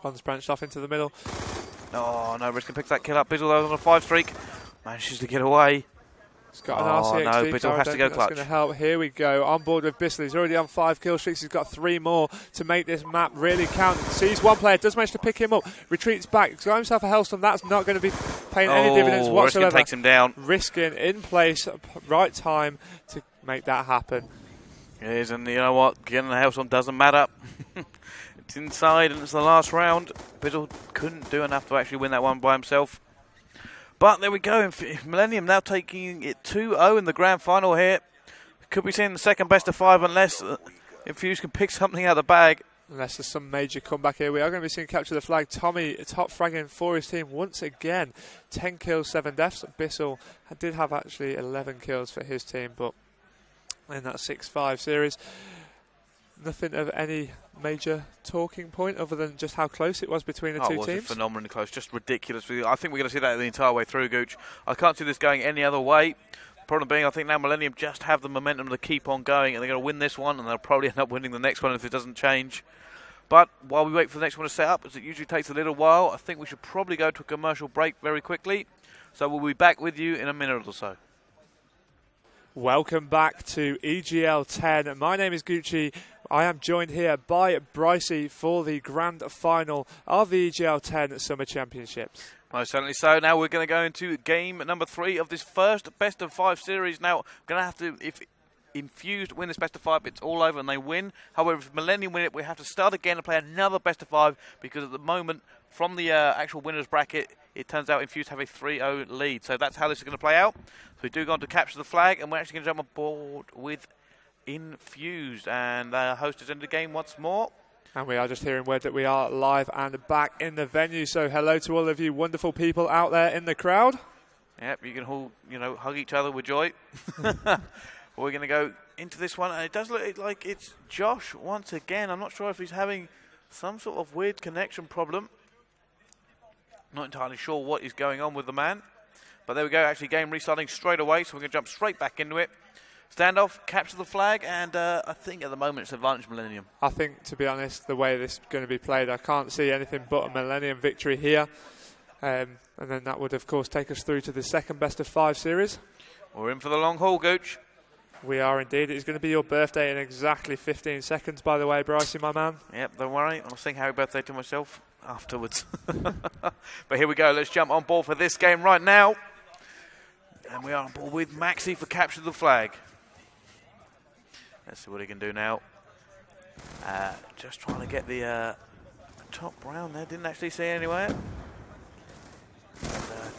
A: One's branched off into the middle.
B: Oh no, Riskin picks that kill up. Bizzle though on a 5 streak. Manages to get away.
A: He's got an RCXD.
B: No, Bizzle has to go clutch.
A: That's going to help. Here we go. On board with Bissell. He's already on 5 kill streaks. He's got 3 more to make this map really count. Sees one player, does manage to pick him up. Retreats back. He's got himself a Hellstorm. That's not going to be paying any dividends whatsoever.
B: Riskin takes him down.
A: Riskin in place, right time to make that happen.
B: It is, and you know what? Getting the Hellstorm doesn't matter. It's inside, and it's the last round. Bizzle couldn't do enough to actually win that one by himself. But there we go. Millenium now taking it 2-0 in the grand final here. Could be seeing the second best of 5 unless Infused can pick something out of the bag.
A: Unless there's some major comeback here. We are going to be seeing capture the flag. Tommy top fragging for his team once again. 10 kills, 7 deaths. Bissell did have actually 11 kills for his team, but in that 6-5 series, nothing of any major talking point other than just how close it was between the two teams.
B: Phenomenally close, just ridiculous. I think we're going to see that the entire way through, Gooch. I can't see this going any other way. Problem being, I think now Millenium just have the momentum to keep on going, and they're going to win this one, and they'll probably end up winning the next one if it doesn't change. But while we wait for the next one to set up, as it usually takes a little while, I think we should probably go to a commercial break very quickly. So we'll be back with you in a minute or so.
A: Welcome back to EGL 10. My name is Gucci. I am joined here by Brycey for the grand final of the EGL 10 Summer Championships.
B: Most certainly so. Now we're going to go into game number 3 of this first best of 5 series. Now, going to have to, if Infused win this best of 5, it's all over and they win. However, if Millenium win it, we have to start again and play another best of 5 because at the moment, from the actual winners bracket, it turns out Infused have a 3-0 lead. So that's how this is going to play out. So we do go on to capture the flag, and we're actually going to jump on board with Infused, and the host is in the game once more.
A: And we are just hearing word that we are live and back in the venue. So hello to all of you wonderful people out there in the crowd.
B: Yep, you can all, hug each other with joy. We're going to go into this one, and it does look like it's Josh once again. I'm not sure if he's having some sort of weird connection problem. Not entirely sure what is going on with the man. But there we go, actually game restarting straight away, so we're going to jump straight back into it. Standoff, capture the flag, and I think at the moment it's advantage Millenium.
A: I think, to be honest, the way this is going to be played, I can't see anything but a Millenium victory here. And then that would, of course, take us through to the second best of 5 series.
B: We're in for the long haul, Gooch.
A: We are indeed. It's going to be your birthday in exactly 15 seconds, by the way, Brycey, my man.
B: Yep, don't worry. I'll sing happy birthday to myself afterwards. But here we go. Let's jump on board for this game right now. And we are on board with Maxi for capture the flag. Let's see what he can do now. Just trying to get the top round there. Didn't actually see anywhere.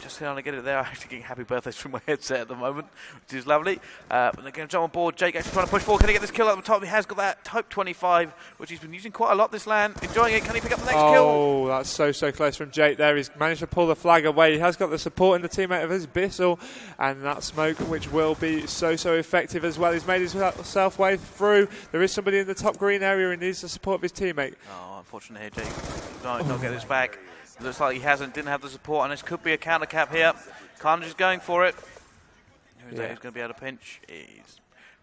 B: Just trying to get it there. I'm actually getting happy birthdays from my headset at the moment, which is lovely. But they're going to jump on board. Jake actually trying to push forward. Can he get this kill at the top? He has got that Type 25, which he's been using quite a lot this land. Enjoying it. Can he pick up the next kill?
A: Oh, that's so close from Jake there. He's managed to pull the flag away. He has got the support in the teammate of his Bissell. And that smoke, which will be so effective as well. He's made himself way through. There is somebody in the top green area who needs the support of his teammate.
B: Oh, unfortunately here, Jake. Not get this back. Looks like he didn't have the support, and this could be a counter cap here. Carnage is going for it. Who's going to be able to pinch?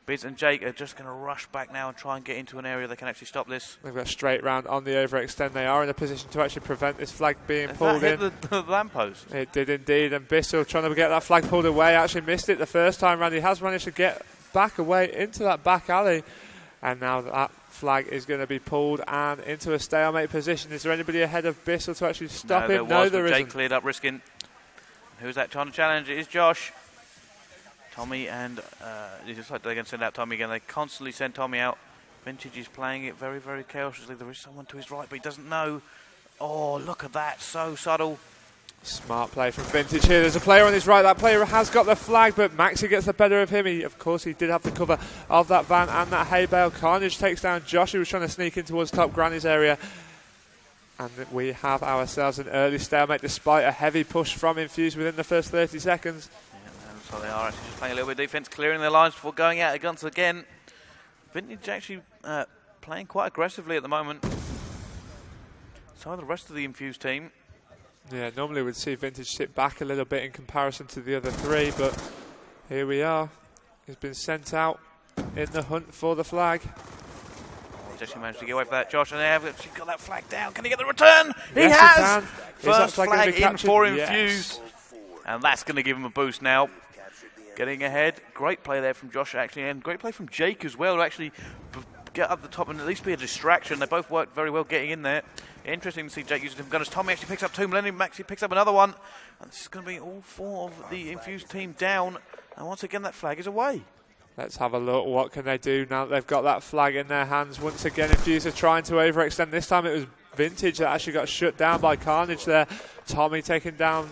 B: Biz and Jake are just going to rush back now and try and get into an area that can actually stop this.
A: They've got a straight round on the overextend. They are in a position to actually prevent this flag being pulled in.
B: Hit the lamppost?
A: It did indeed, and Bissell trying to get that flag pulled away. Actually missed it the first time round. He has managed to get back away into that back alley. And now that flag is going to be pulled and into a stalemate position. Is there anybody ahead of Bissell to actually stop him? No, there isn't.
B: Jake cleared up, Riskin. Who's that trying to challenge? It is Josh. Tommy and it's just like they're going to send out Tommy again. They constantly send Tommy out. Vintage is playing it very cautiously. There is someone to his right, but he doesn't know. Oh, look at that. So subtle.
A: Smart play from Vintage here. There's a player on his right. That player has got the flag, but Maxi gets the better of him. Of course, he did have the cover of that van and that hay bale. Carnage takes down Josh, who was trying to sneak in towards top Granny's area. And we have ourselves an early stalemate despite a heavy push from Infused within the first 30 seconds.
B: Yeah, so they are actually just playing a little bit of defense, clearing their lines before going out against again. Vintage actually playing quite aggressively at the moment. So are the rest of the Infused team.
A: Yeah, normally we'd see Vintage sit back a little bit in comparison to the other three, but Here we are. He's been sent out in the hunt for the flag.
B: He's actually managed to get away from that, Josh, and they have actually got that flag down. Can he get the return? He
A: Yes,
B: has!
A: he can.
B: First flag in
A: captured?
B: for
A: Yes.
B: Infused. And that's going to give him a boost now. Getting ahead. Great play there from Josh, actually, and great play from Jake as well to actually get up the top and at least be a distraction. They both worked very well getting in there. Interesting to see Jake using different gunners. Tommy actually picks up 2, Millenium actually picks up another one. And this is going to be all 4 of the Infused team down. And once again, that flag is away.
A: Let's have a look. What can they do now that they've got that flag in their hands? Once again, Infused are trying to overextend. This time it was Vintage that actually got shut down by Carnage there. Tommy taking down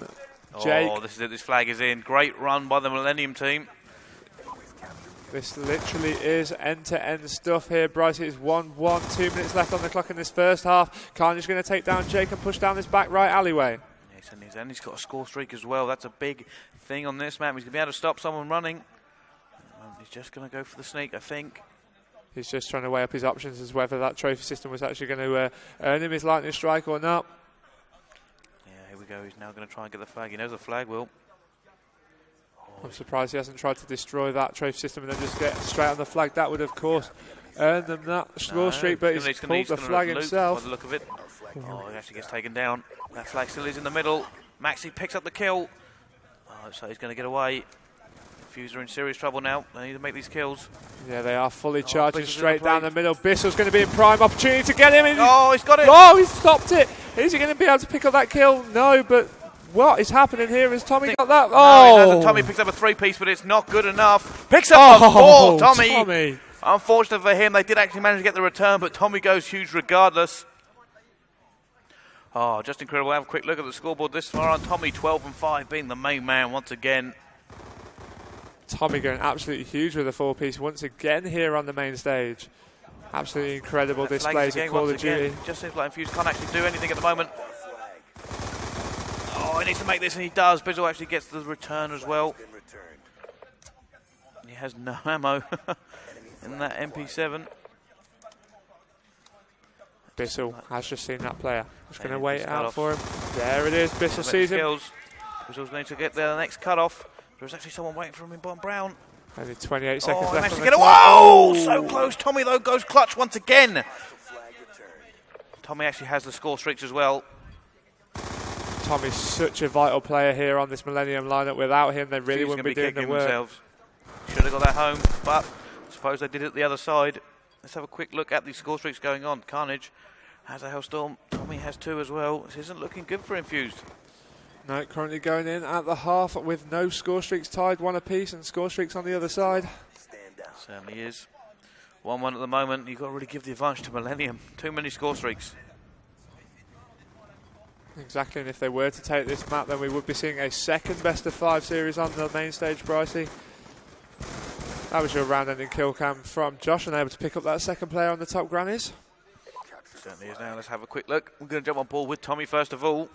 A: Jake.
B: Oh, this is it. This flag is in. Great run by the Millenium team.
A: This literally is end-to-end stuff here, Bryce. It's 1-1, 2 minutes left on the clock in this first half. Carnage going to take down Jake and push down this back right alleyway.
B: Yes, and he's got a score streak as well. That's a big thing on this map. He's going to be able to stop someone running. He's just going to go for the sneak, I think.
A: He's just trying to weigh up his options as whether that trophy system was actually going to earn him his lightning strike or not.
B: Yeah, here we go. He's now going to try and get the flag. He knows the flag will.
A: I'm surprised he hasn't tried to destroy that trophy system and then just get straight on the flag. That would, of course, earn them that score streak, but he's pulled the flag himself.
B: By the look of it. Oh, he actually gets taken down. That flag still is in the middle. Maxi picks up the kill. Oh, so he's going to get away. Infused are in serious trouble now. They need to make these kills.
A: Yeah, they are fully charging
B: Bissell's
A: straight
B: in the play.
A: down the middle. Bissell's going to be in prime opportunity to get him.
B: Oh, he's got it.
A: Oh, he stopped it. Is he going to be able to pick up that kill? No, but what is happening here? Has Tommy got that?
B: No,
A: Oh,
B: he hasn't. Tommy picks up a 3-piece, but it's not good enough. Picks up a 4, Tommy. Unfortunate for him, they did actually manage to get the return, but Tommy goes huge regardless. Oh, just incredible. Have a quick look at the scoreboard this far on. Tommy 12-5 being the main man once again.
A: Tommy going absolutely huge with a 4-piece once again here on the main stage. Absolutely incredible displays of Call of Duty.
B: Just seems like Infused can't actually do anything at the moment. Oh, he needs to make this, and he does. Bizzle actually gets the return as well. He has no ammo in that MP7.
A: Bissell has just seen that player. Just going to wait it out for him. There it is. Bissell sees him.
B: Bizzle's going to get the next cut-off. There's actually someone waiting for him in bottom brown.
A: Only 28 seconds left.
B: Managed to get Whoa! So close. Tommy, though, goes clutch once again. Tommy actually has the score streaks as well.
A: Tommy's such a vital player here on this Millenium lineup. Without him, they really wouldn't be doing the work.
B: Themselves. Should have got that home, but I suppose they did it the other side. Let's have a quick look at the score streaks going on. Carnage has a Hellstorm. Tommy has 2 as well. This isn't looking good for Infused.
A: No, currently going in at the half with no score streaks tied, 1 apiece, and score streaks on the other side.
B: Certainly is. 1-1 at the moment. You've got to really give the advantage to Millenium. Too many score streaks.
A: Exactly, and if they were to take this map, then we would be seeing a second best-of-5 series on the main stage, Brycey. That was your round-ending kill cam from Josh, and able to pick up that second player on the top grannies.
B: Certainly is now. Let's have a quick look. We're going to jump on board with Tommy first of all.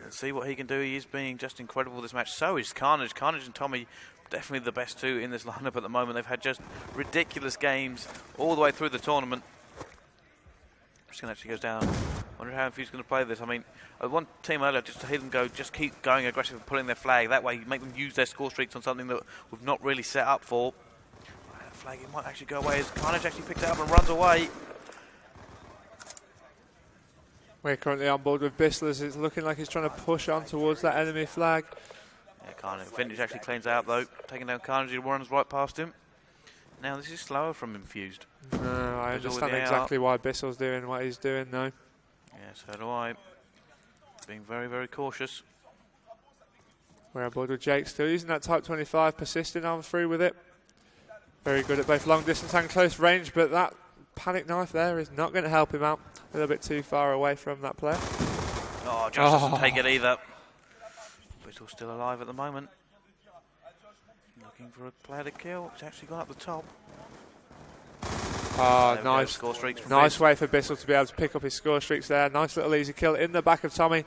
B: And see what he can do. He is being just incredible this match. So is Carnage. Carnage and Tommy, definitely the best 2 in this lineup at the moment. They've had just ridiculous games all the way through the tournament. Just going to actually goes down. Wonder how Infused going to play this. I mean, one team earlier just to hear them go, just keep going aggressive and pulling their flag. That way, you make them use their score streaks on something that we've not really set up for. That flag, it might actually go away as Carnage actually picks it up and runs away.
A: We're currently on board with Bissell as it's looking like he's trying to push on towards that enemy flag.
B: Yeah, Carnage. Vintage actually cleans out though, taking down Carnage. He runs right past him. Now this is slower from Infused.
A: No, I understand exactly why Bissell's doing what he's doing though.
B: Yeah, so do I. Being very, very cautious.
A: We're on board with Jake, still using that Type 25, persisting on through with it. Very good at both long distance and close range, but that panic knife there is not going to help him out. A little bit too far away from that player.
B: Oh, Josh doesn't take it either. Bissell's still alive at the moment. Looking for a player to kill. It's actually gone up the top.
A: Nice. Nice way for Bissell to be able to pick up his score streaks there. Nice little easy kill in the back of Tommy.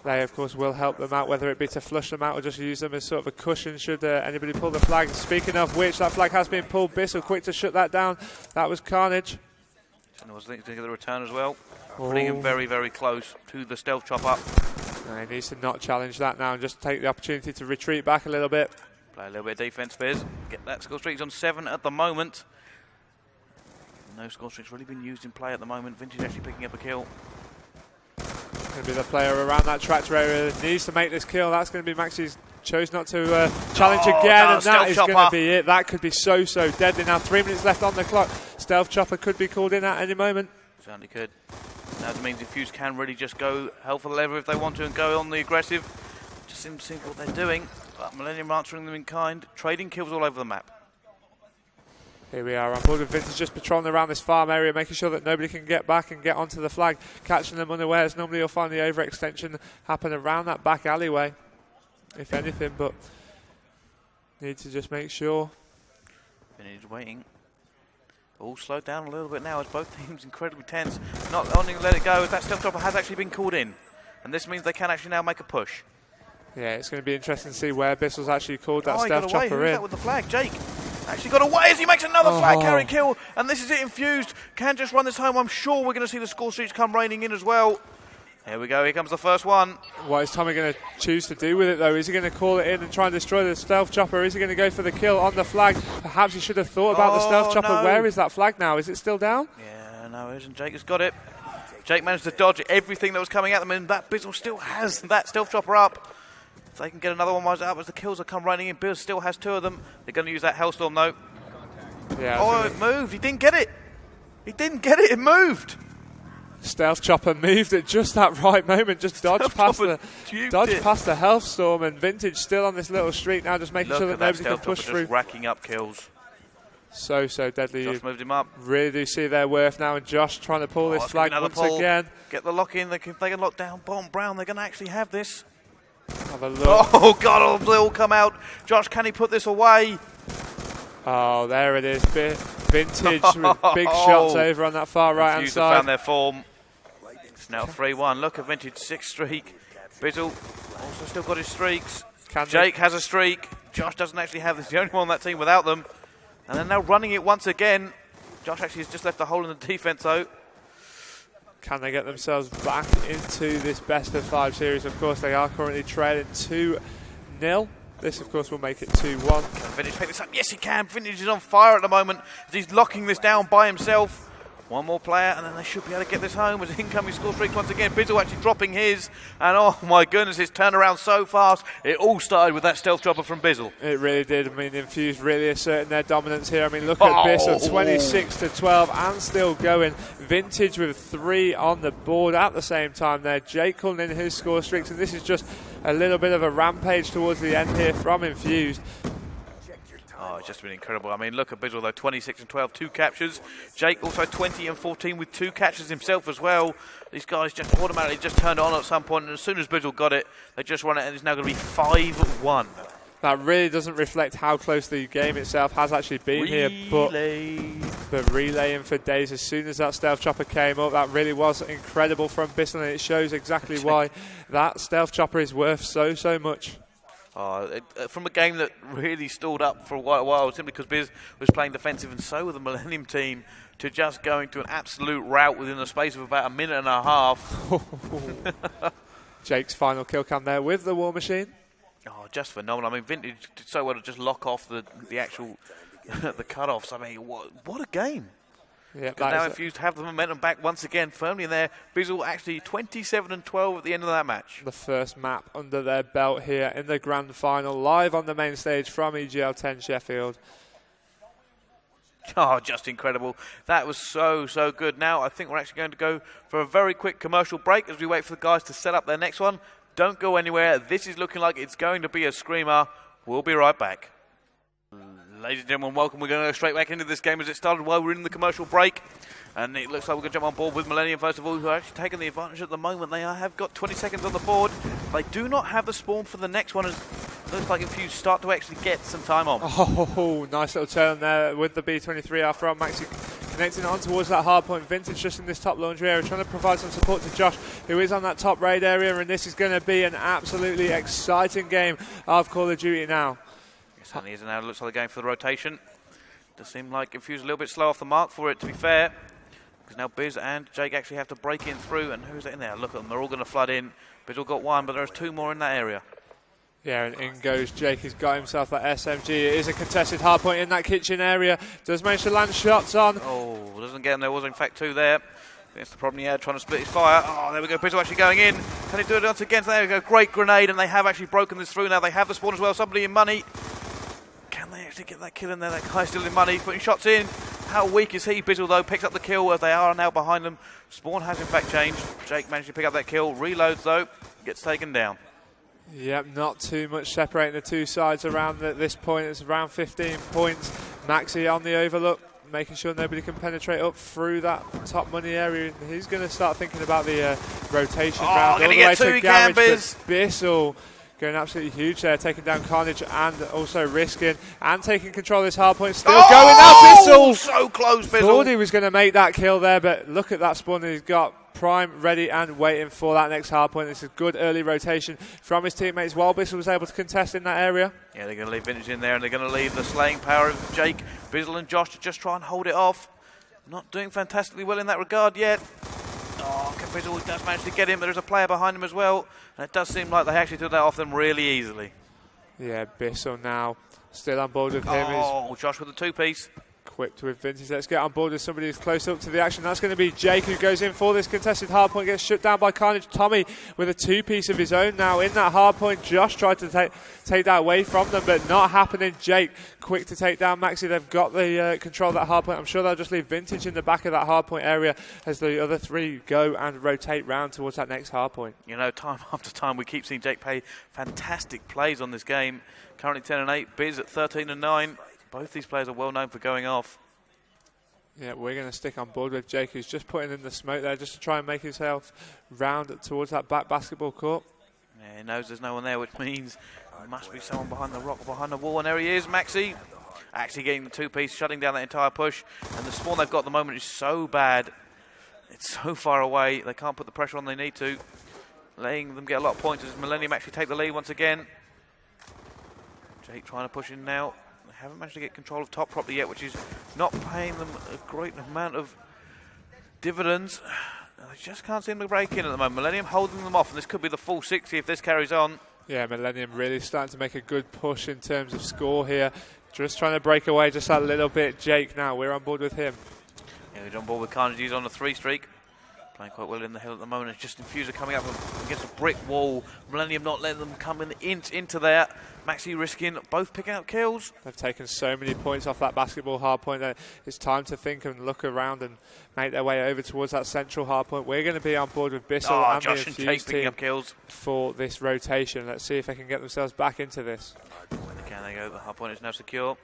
A: They, of course, will help them out, whether it be to flush them out or just use them as sort of a cushion should anybody pull the flag. Speaking of which, that flag has been pulled. Bissell quick to shut that down. That was Carnage.
B: And was linked to get the return as well. Putting him very, very close to the stealth chop up.
A: He needs to not challenge that now and just take the opportunity to retreat back a little bit.
B: Play a little bit of defense, Biz. Get that score streak's on 7 at the moment. No score streak's really been used in play at the moment. Vintage actually picking up a kill.
A: Going to be the player around that tractor area that needs to make this kill. That's going to be Maxi's. Chose not to challenge again, and that is going to be it. That could be so deadly. Now 3 minutes left on the clock. Stealth Chopper could be called in at any moment.
B: Certainly could. That means Infused can really just go hell for the leather if they want to and go on the aggressive. Just seems to see what they're doing. But Millenium answering them in kind, trading kills all over the map.
A: Here we are on board with Vintage, just patrolling around this farm area, making sure that nobody can get back and get onto the flag, catching them unawares. Normally you'll find the overextension happen around that back alleyway, if anything, but need to just make sure.
B: Vintage waiting. All slowed down a little bit now as both teams incredibly tense. Not wanting to let it go as that Stealth Chopper has actually been called in. And this means they can actually now make a push.
A: Yeah, it's going to be interesting to see where Bissell's actually called that Stealth
B: Chopper
A: in.
B: Who's that with the flag? Jake actually got away as he makes another flag carry kill. And this is it, Infused. Can just run this home. I'm sure we're going to see the score streaks come raining in as well. Here we go, here comes the first one.
A: What is Tommy going to choose to do with it though? Is he going to call it in and try and destroy the Stealth Chopper? Is he going to go for the kill on the flag? Perhaps he should have thought about the Stealth Chopper.
B: No.
A: Where is that flag now? Is it still down?
B: Yeah, no it isn't. Jake has got it. Jake managed to dodge everything that was coming at them, and that Bizzle still has that Stealth Chopper up. If they can get another one rise up as the kills are come raining in, Bizzle still has 2 of them. They're going to use that Hellstorm though.
A: Yeah,
B: it moved. He didn't get it. He didn't get it. It moved.
A: Stealth Chopper moved at just that right moment, just dodged past the Hellstorm, and Vintage still on this little streak now, just making sure that nobody can push through.
B: Just racking up kills.
A: So deadly.
B: Josh moved him up.
A: Really do see their worth now, and Josh trying to pull this flag once again.
B: Get the lock in. They can lock down Bomb Brown. They're going to actually have this.
A: Have a look.
B: Oh God! It'll all come out. Josh, can he put this away?
A: Oh, there it is. Vintage with big shots over on that far right hand side.
B: Found their form. It's now 3-1. Look at Vintage 6 streak. Bizzle also still got his streaks. Jake has a streak. Josh doesn't actually have this. The only one on that team without them. And they're now running it once again. Josh actually has just left a hole in the defense though.
A: Can they get themselves back into this best of 5 series? Of course, they are currently trailing 2-0. This, of course, will make it 2-1.
B: Can Vintage pick this up? Yes, he can. Vintage is on fire at the moment as he's locking this down by himself. One more player, and then they should be able to get this home as incoming score streaks once again. Bizzle actually dropping his, and oh my goodness, it's turned around so fast. It all started with that Stealth Chopper from Bizzle.
A: It really did. I mean, Infused really asserting their dominance here. I mean, look at Bizzle, 26-12, and still going. Vintage with 3 on the board at the same time there. Jake calling in his score streaks, and this is just a little bit of a rampage towards the end here from Infused.
B: Oh, it's just been incredible. I mean, look at Bizzle though, 26-12, 2 captures. Jake also 20-14 with 2 catches himself as well. These guys just automatically just turned it on at some point, and as soon as Bizzle got it, they just run it, and it's now going to be 5-1.
A: That really doesn't reflect how close the game itself has actually been here, but relaying for days as soon as that Stealth Chopper came up, that really was incredible from Bissell, and it shows exactly why that Stealth Chopper is worth so much.
B: From a game that really stalled up for a while simply because Biz was playing defensive, and so were the Millenium team, to just going to an absolute rout within the space of about a minute and a half.
A: Jake's final kill cam there with the War Machine.
B: Oh, just phenomenal. I mean, Vintage did so well to just lock off the actual the cut-offs. I mean, what a game.
A: Yeah,
B: now Infused have the momentum back once again, firmly in there. Bizzle actually 27-12 at the end of that match.
A: The first map under their belt here in the grand final, live on the main stage from EGL 10 Sheffield.
B: Oh, just incredible. That was so good. Now I think we're actually going to go for a very quick commercial break as we wait for the guys to set up their next one. Don't go anywhere. This is looking like it's going to be a screamer. We'll be right back. Ladies and gentlemen, welcome. We're going to go straight back into this game as it started while we're in the commercial break. And it looks like we're going to jump on board with Millenium first of all, who are actually taking the advantage at the moment. They have got 20 seconds on the board. They do not have the spawn for the next one, as it looks like Infused start to actually get some time on.
A: Oh, nice little turn there with the B23R from Maxi, connecting on towards that hard point. Vintage just in this top laundry area, trying to provide some support to Josh, who is on that top raid area, and this is going to be an absolutely exciting game of Call of Duty now.
B: It certainly is, and now it looks like they're going for the rotation. Does seem like Infused a little bit slow off the mark for it, to be fair. Because now Biz and Jake actually have to break in through, and who's in there? Look at them, they're all going to flood in. Biz all got one, but there's 2 more in that area.
A: Yeah, and in goes Jake. He's got himself that SMG. It is a contested hardpoint in that kitchen area. Does manage to land shots on.
B: Oh, doesn't get him. There was in fact 2 there. That's the problem he had, trying to split his fire. Oh, there we go. Bizzle actually going in. Can he do it once again? So there we go. Great grenade, and they have actually broken this through now. They have the spawn as well. Somebody in money. Can they actually get that kill in there? That guy's still in money, putting shots in. How weak is he? Bizzle, though, picks up the kill as they are now behind them. Spawn has, in fact, changed. Jake managed to pick up that kill. Reloads, though. Gets taken down.
A: Yep, not too much separating the two sides around at this point. It's around 15 points. Maxi on the overlook, making sure nobody can penetrate up through that top money area. He's going to start thinking about the rotation round all the way to Garage, but Bissell going absolutely huge there, taking down Carnage and also risking and taking control of this hard point. Still going now, Bissell!
B: So close, Bissell.
A: Thought he was going to make that kill there, but look at that spawn that he's got. Prime, ready and waiting for that next hard point. It's a good early rotation from his teammates while Bissell was able to contest in that area.
B: Yeah, they're going to leave Vintage in there, and they're going to leave the slaying power of Jake, Bizzle and Josh to just try and hold it off. Not doing fantastically well in that regard yet. Oh, Bizzle does manage to get him. There's a player behind him as well, and it does seem like they actually took that off them really easily.
A: Yeah, Bissell now still on board with him.
B: Oh, Josh with the 2-piece.
A: Equipped with Vintage. Let's get on board with somebody who's close up to the action. That's going to be Jake, who goes in for this contested hardpoint, gets shut down by Carnage. Tommy with a 2-piece of his own now in that hardpoint. Josh tried to take that away from them, but not happening. Jake quick to take down Maxi. They've got the control of that hardpoint. I'm sure they'll just leave Vintage in the back of that hardpoint area as the other 3 go and rotate round towards that next hardpoint.
B: You know, time after time we keep seeing Jake play fantastic plays on this game. Currently 10 and 8, Biz at 13 and 9. Both these players are well known for going off.
A: Yeah, we're going to stick on board with Jake, who's just putting in the smoke there just to try and make himself round towards that back basketball court.
B: Yeah, he knows there's no one there, which means there must be someone behind the rock, behind the wall, and there he is, Maxi. Actually getting the 2-piece, shutting down that entire push. And the spawn they've got at the moment is so bad. It's so far away, they can't put the pressure on they need to. Letting them get a lot of points as Millenium actually take the lead once again. Jake trying to push in now. They haven't managed to get control of top properly yet, which is not paying them a great amount of dividends. They just can't seem to break in at the moment. Millenium holding them off, and this could be the full 60 if this carries on. Yeah,
A: Millenium really starting to make a good push in terms of score here. Just trying to break away just a little bit. Jake now, we're on board with him.
B: Yeah, we're on board with Carnage. He's on a 3 streak. Playing quite well in the hill at the moment. It's just Infused coming up against a brick wall. Millenium not letting them come into there. Maxi risking both picking up kills.
A: They've taken so many points off that basketball hard point that it's time to think and look around and make their way over towards that central hard point. We're going to be on board with Bissell and
B: Josh
A: the
B: and
A: Infused
B: picking
A: team
B: up kills
A: for this rotation. Let's see if they can get themselves back into this.
B: Can they go? The hard point is now secure.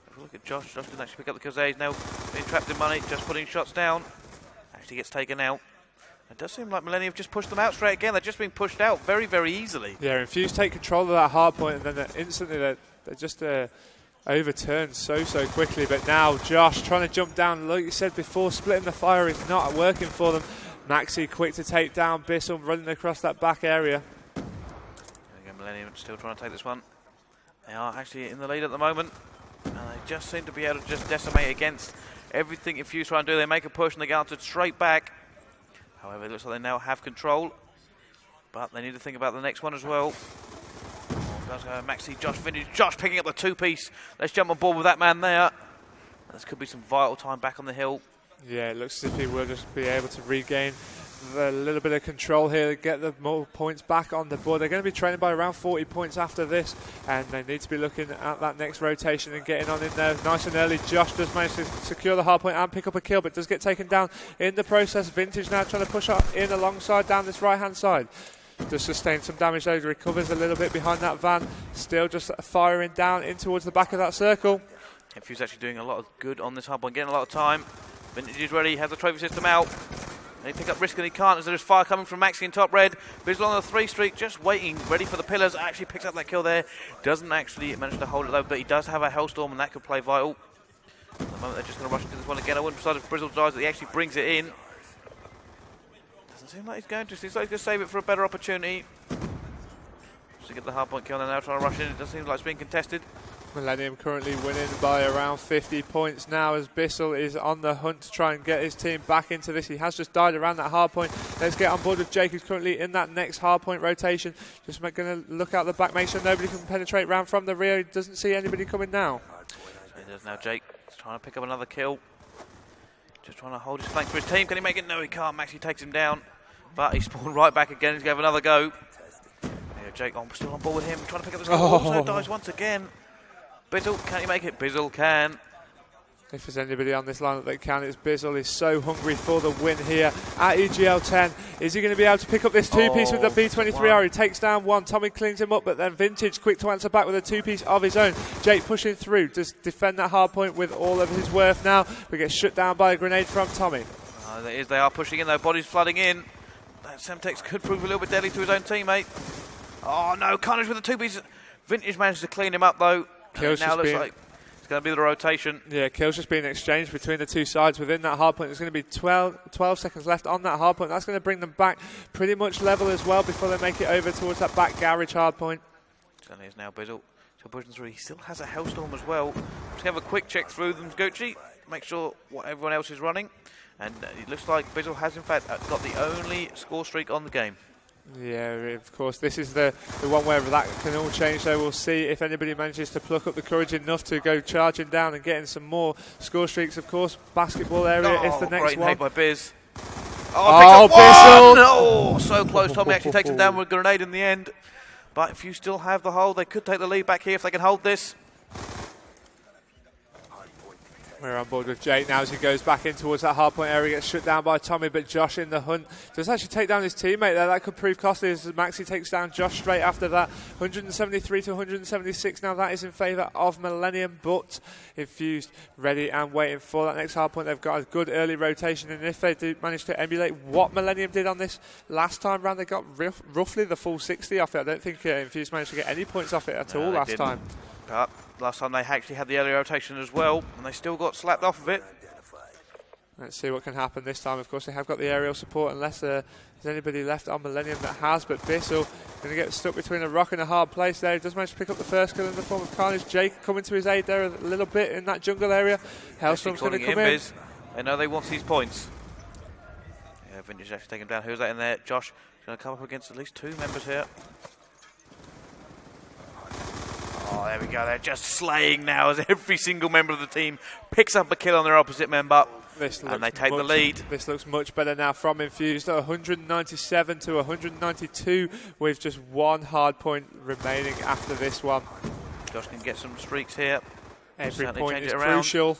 B: Have a look at Josh. Josh didn't actually pick up the kills there. He's now being trapped in money, just putting shots down. Actually gets taken out. It does seem like Millenium have just pushed them out straight again. They're just being pushed out very, very easily. Yeah,
A: Infused take control of that hard point, and then instantly they're just overturned so quickly. But now Josh trying to jump down. Like you said before, splitting the fire is not working for them. Maxi quick to take down Bissell, running across that back area.
B: Again, Millenium still trying to take this one. They are actually in the lead at the moment, and they just seem to be able to just decimate against everything Infused try and do. They make a push and they get answered straight back. However, it looks like they now have control, but they need to think about the next one as well. Maxi, Josh, Vintage, Josh picking up the 2-piece. Let's jump on board with that man there. This could be some vital time back on the hill.
A: Yeah, it looks as if he will just be able to regain a little bit of control here, get the more points back on the board. They're going to be trailing by around 40 points after this, and they need to be looking at that next rotation and getting on in there nice and early. Josh does manage to secure the hard point and pick up a kill, but does get taken down in the process. Vintage now trying to push up in alongside down this right hand side. Does sustain some damage though, recovers a little bit behind that van, still just firing down in towards the back of that circle.
B: Infused actually doing a lot of good on this hard point, getting a lot of time. Vintage is ready, has the trophy system out. They pick up risk and he can't as there's fire coming from Maxi in top red. Bizzle on the 3 streak, just waiting, ready for the pillars. Actually picks up that kill there. Doesn't actually manage to hold it though, but he does have a Hellstorm and that could play vital. At the moment they're just going to rush into this one again. I wouldn't decide if Bizzle dies that he actually brings it in. Doesn't seem like he's going to. Seems like he's going to save it for a better opportunity. Just to get the hard point kill and they're now trying to rush in. It does seem like it's being contested.
A: Millenium currently winning by around 50 points now as Bissell is on the hunt to try and get his team back into this. He has just died around that hard point. Let's get on board with Jake, who's currently in that next hard point rotation. Just going to look out the back, make sure nobody can penetrate round from the rear. He doesn't see anybody coming now.
B: So he does now. Jake is trying to pick up another kill. Just trying to hold his flank for his team. Can he make it? No, he can't. Maxi takes him down. But he spawned right back again. He's going to have another go. Yeah, Jake still on board with him. Trying to pick up the score. Also dies once again. Bizzle, can he make it? Bizzle can.
A: If there's anybody on this lineup that can, it's Bizzle. He's so hungry for the win here at EGL 10. Is he going to be able to pick up this two-piece with the B23R? He takes down one. Tommy cleans him up, but then Vintage quick to answer back with a two-piece of his own. Jake pushing through. Does defend that hard point with all of his worth now, but gets shut down by a grenade from Tommy.
B: They are pushing in, though. Bodies flooding in. That Semtex could prove a little bit deadly to his own teammate. Oh, no. Carnage with the two-piece. Vintage managed to clean him up, though.
A: Kills
B: now looks like it's going to be the rotation.
A: Yeah, kills just being exchanged between the two sides within that hard point. There's going to be 12 seconds left on that hard point. That's going to bring them back pretty much level as well before they make it over towards that back garage hard point.
B: Certainly is now Bizzle. So pushing through. He still has a Hellstorm as well. Just have a quick check through them, Gucci. Make sure what everyone else is running. And it looks like Bizzle has in fact got the only score streak on the game.
A: Yeah, of course. This is the one where that can all change, so we'll see if anybody manages to pluck up the courage enough to go charging down and getting some more score streaks. Of course, basketball area is the next
B: great
A: one.
B: hit by Biz.
A: Bissell!
B: No, so close. Tommy actually takes him down with a grenade in the end. But if you still have the hold, they could take the lead back here if they can hold this.
A: We're on board with Jake now as he goes back in towards that hardpoint area, gets shut down by Tommy, but Josh in the hunt does actually take down his teammate there. That could prove costly as Maxi takes down Josh straight after that. 173 to 176 now. That is in favour of Millenium, but Infused ready and waiting for that next hardpoint. They've got a good early rotation, and if they do manage to emulate what Millenium did on this last time round, they got roughly the full 60 off it. I don't think Infused managed to get any points off it at all last time.
B: But last time they actually had the early rotation as well, and they still got slapped off of it.
A: Let's see what can happen this time. Of course, they have got the aerial support, unless there's anybody left on Millenium that has. But Bissell going to get stuck between a rock and a hard place there. He does manage to pick up the first kill in the form of Carnage. Jake coming to his aid there a little bit in that jungle area. Hellstorm's going to come in.
B: They know they want these points. Yeah, Vintage actually taking him down. Who's that in there? Josh is going to come up against at least two members here. Oh, there we go. They're just slaying now as every single member of the team picks up a kill on their opposite member. And they take the lead.
A: This looks much better now from Infused. 197 to 192 with just one hard point remaining after this one.
B: Josh can get some streaks here.
A: Every point is crucial.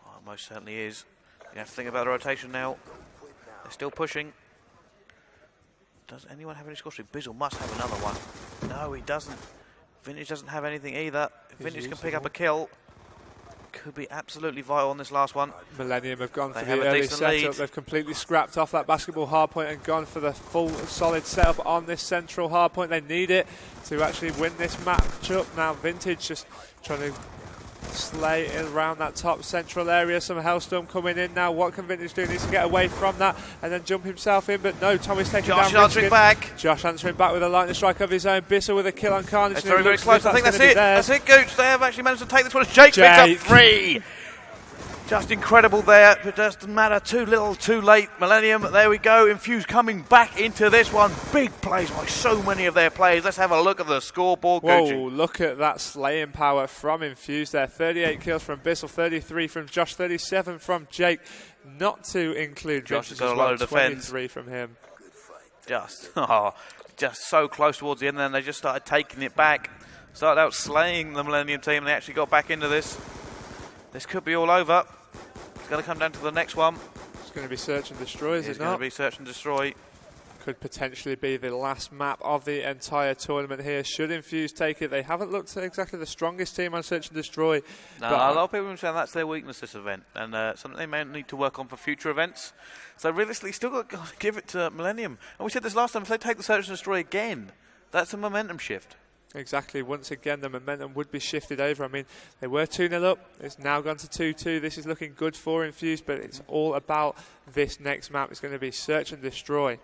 B: Oh, it most certainly is. You have to think about the rotation now. They're still pushing. Does anyone have any score streak? Bizzle must have another one. No, he doesn't. Vintage doesn't have anything either. If Vintage can pick up a kill, could be absolutely vital on this last one.
A: Millenium have gone for the early setup. They've completely scrapped off that basketball hardpoint and gone for the full solid setup on this central hardpoint. They need it to actually win this matchup. Now Vintage just trying to slay around that top central area. Some Hellstorm coming in now. What can Vintage do? He needs to get away from that and then jump himself in, but no, Tommy's taking down
B: answering back.
A: Josh answering back with a lightning strike of his own. Bissell with a kill on Carnage.
B: It's very, very close. I think that's it. That's it, Gooch. They have actually managed to take this one. Jake picks up 3. Just incredible there. It doesn't matter. Too little, too late. Millenium, there we go. Infused coming back into this one. Big plays by so many of their players. Let's have a look at the scoreboard.
A: Whoa,
B: Gucci.
A: Look at that slaying power from Infused there. 38 kills from Bissell, 33 from Josh, 37 from Jake. Not to include
B: Josh
A: Vintage
B: has got
A: as
B: a lot
A: well,
B: of defense.
A: 23 from him.
B: Just so close towards the end, and then they just started taking it back. Started out slaying the Millenium team, and they actually got back into this. This could be all over. It's going to come down to the next one.
A: It's going to be search and destroy, is it not?
B: It's going to be search and destroy.
A: Could potentially be the last map of the entire tournament here. Should Infuse take it? They haven't looked exactly the strongest team on search and destroy.
B: No, a lot of people are saying that's their weakness, this event, and something they may need to work on for future events. So realistically, still got to give it to Millenium. And we said this last time, if they take the search and destroy again, that's a momentum shift.
A: Exactly. Once again, the momentum would be shifted over. I mean, they were 2-0 up. It's now gone to 2-2. This is looking good for Infused, but it's all about this next map. It's going to be search and destroy.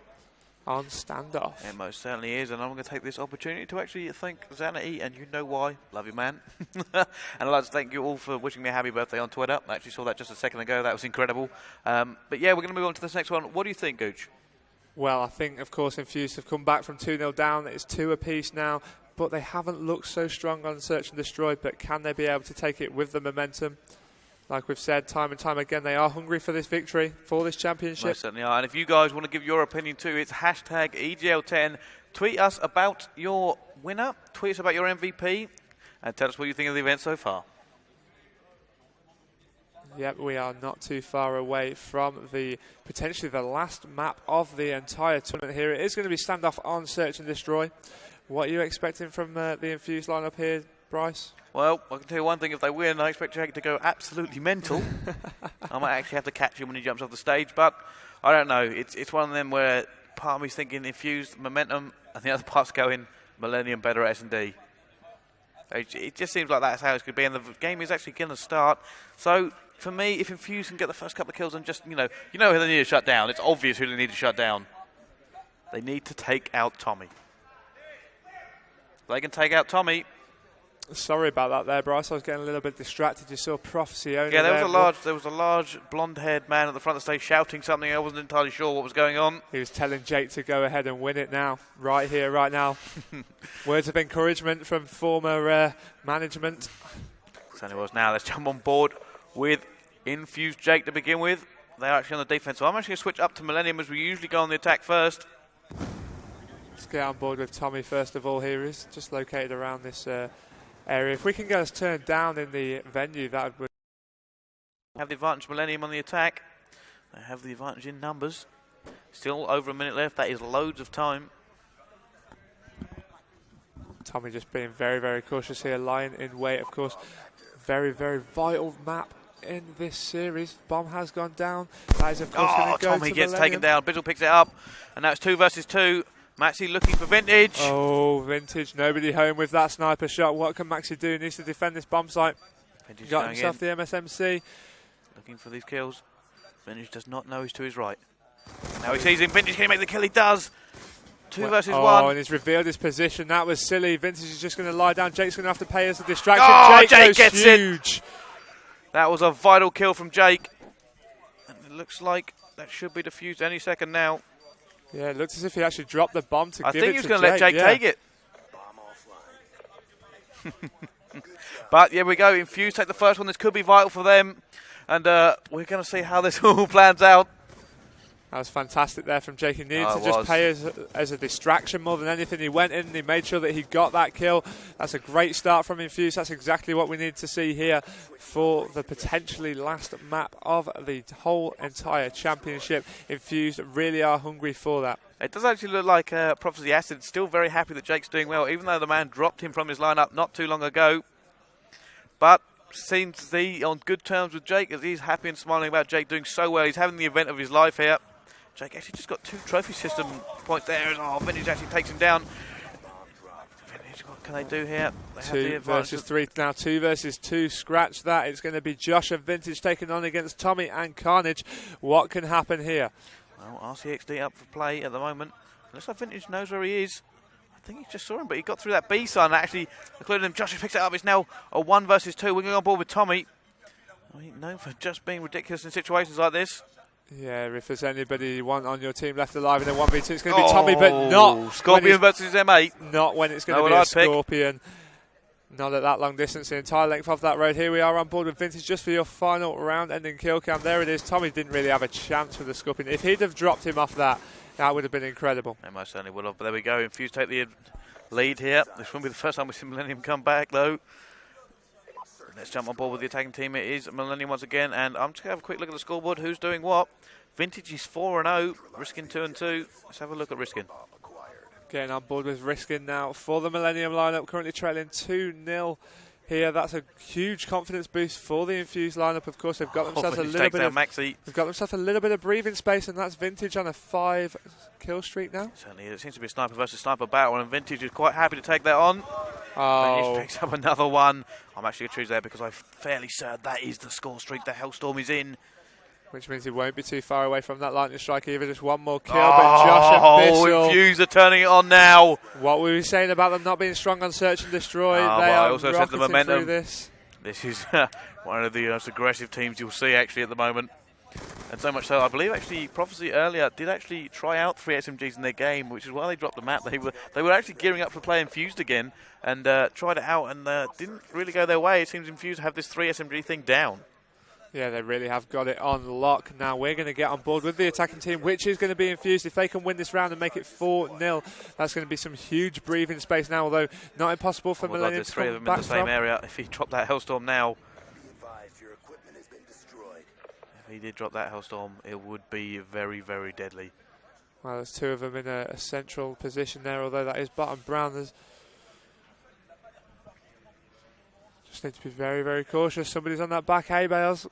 A: on standoff.
B: It most certainly is, and I'm going to take this opportunity to actually thank Xanity, and you know why. Love you, man. And I'd like to thank you all for wishing me a happy birthday on Twitter. I actually saw that just a second ago. That was incredible. But yeah, we're going to move on to this next one. What do you think, Gooch?
A: Well, I think, of course, Infused have come back from 2-0 down. It's 2 apiece now, but they haven't looked so strong on Search and Destroy. But can they be able to take it with the momentum? Like we've said time and time again, they are hungry for this victory, for this championship.
B: Most certainly are. And if you guys want to give your opinion too, it's hashtag EGL10. Tweet us about your winner, tweet us about your MVP, and tell us what you think of the event so far.
A: Yep, we are not too far away from potentially the last map of the entire tournament here. It is going to be standoff on Search and Destroy. What are you expecting from the Infused lineup here, Bryce?
B: Well, I can tell you one thing, if they win, I expect Jake to go absolutely mental. I might actually have to catch him when he jumps off the stage, but I don't know. It's one of them where part of me's thinking Infused momentum, and the other part's going Millennium better at S&D. It just seems like that's how it's going to be, and the game is actually going to start. So, for me, if Infused can get the first couple of kills and just, you know who they need to shut down. It's obvious who they need to shut down. They need to take out Tommy. If they can take out Tommy.
A: Sorry about that there, Bryce. I was getting a little bit distracted. You saw Prophecy owner.
B: Yeah, there was a large blonde-haired man at the front of the stage shouting something. I wasn't entirely sure what was going on.
A: He was telling Jake to go ahead and win it now, right here, right now. Words of encouragement from former management.
B: Certainly was. Now let's jump on board with Infused Jake to begin with. They're actually on the defense, so I'm actually going to switch up to Millennium as we usually go on the attack first.
A: Let's get on board with Tommy first of all. Here is just located around this area. If we can get us turned down in the venue, that would
B: have the advantage. Millennium on the attack. They have the advantage in numbers. Still over a minute left. That is loads of time.
A: Tommy just being very, very cautious here, lying in wait. Of course, very, very vital map in this series. Bomb has gone down. That is, of course, going to go
B: Tommy
A: to
B: gets
A: Millennium.
B: taken down. Bizzle picks it up, and now it's 2 versus 2. Maxi looking for Vintage.
A: Oh, Vintage. Nobody home with that sniper shot. What can Maxi do? He needs to defend this bomb site.
B: Vintage
A: Got himself the MSMC.
B: Looking for these kills. Vintage does not know he's to his right. Now he sees him. Vintage, can he make the kill? He does. 2 versus 1.
A: Oh, and he's revealed his position. That was silly. Vintage is just going to lie down. Jake's going to have to pay as a distraction.
B: Oh, Jake
A: goes
B: gets
A: huge.
B: That was a vital kill from Jake. And it looks like that should be defused any second now.
A: Yeah, it looks as if he actually dropped the bomb to give it to Jake.
B: I think he was going to let Jake take it. But here we go. Infused take the first one. This could be vital for them. And we're going to see how this all plans out.
A: That was fantastic there from Jake. He needed to just pay as a distraction more than anything. He went in and he made sure that he got that kill. That's a great start from Infused. That's exactly what we need to see here for the potentially last map of the whole entire championship. Infused really are hungry for that.
B: It does actually look like Prophecy Acid still very happy that Jake's doing well, even though the man dropped him from his lineup not too long ago. But seems to be on good terms with Jake, as he's happy and smiling about Jake doing so well. He's having the event of his life here. Jake actually just got 2 trophy system points there. Oh, Vintage actually takes him down. Vintage, what can they do here? They
A: 2 versus 3. Now 2 versus 2. Scratch that. It's going to be Josh and Vintage taking on against Tommy and Carnage. What can happen here?
B: Well, RCXD up for play at the moment. Looks like Vintage knows where he is. I think he just saw him, but he got through that B side and actually included him. Josh picks it up. It's now a 1 versus 2. We're going on board with Tommy. He's known for just being ridiculous in situations like this.
A: Yeah, if there's anybody you want on your team left alive in a 1v2, it's going to be Tommy, but not
B: Scorpion versus M8.
A: Not when it's going to be a Scorpion. Not at that long distance, the entire length of that road. Here we are on board with Vintage just for your final round-ending kill cam. There it is. Tommy didn't really have a chance with the Scorpion. If he'd have dropped him off that, that would have been incredible.
B: They most certainly would have, but there we go. Infused take the lead here. This won't be the first time we see Millennium come back, though. Let's jump on board with the attacking team. It is Millennium once again, and I'm just going to have a quick look at the scoreboard. Who's doing what? Vintage is 4-0, Riskin 2-2. Let's have a look at Riskin.
A: Getting on board with Riskin now for the Millennium lineup, currently trailing 2-0 here. That's a huge confidence boost for the Infused lineup. Of course, they've got themselves a little bit of breathing space, and that's Vintage on a 5 kill streak now.
B: Certainly, it seems to be a sniper versus sniper battle, and Vintage is quite happy to take that on.
A: Oh.
B: Vintage picks up another one. I'm actually going to choose there because I'm fairly certain that is the score streak that Hellstorm is in.
A: Which means he won't be too far away from that lightning strike either. Just one more kill, but Josh and Bissell.
B: Infused are turning it on now.
A: What were we saying about them not being strong on search and destroy? They
B: I
A: are
B: also said the momentum.
A: This
B: is one of the most aggressive teams you'll see actually at the moment. And so much so, I believe actually Prophecy earlier did actually try out 3 SMGs in their game, which is why they dropped the map. They were actually gearing up to play Infused again and tried it out and didn't really go their way. It seems Infused have this 3 SMG thing down.
A: Yeah, they really have got it on lock. Now we're going to get on board with the attacking team, which is going to be Infused. If they can win this round and make it 4-0, that's going to be some huge breathing space now, although not impossible for Millenium to come back from. There's 3 of them in the same area. If he dropped that Hellstorm now, if he did drop that Hellstorm, it would be very, very deadly. Well, there's 2 of them in a central position there, although that is bottom brown. There's just need to be very, very cautious. Somebody's on that back hay bales.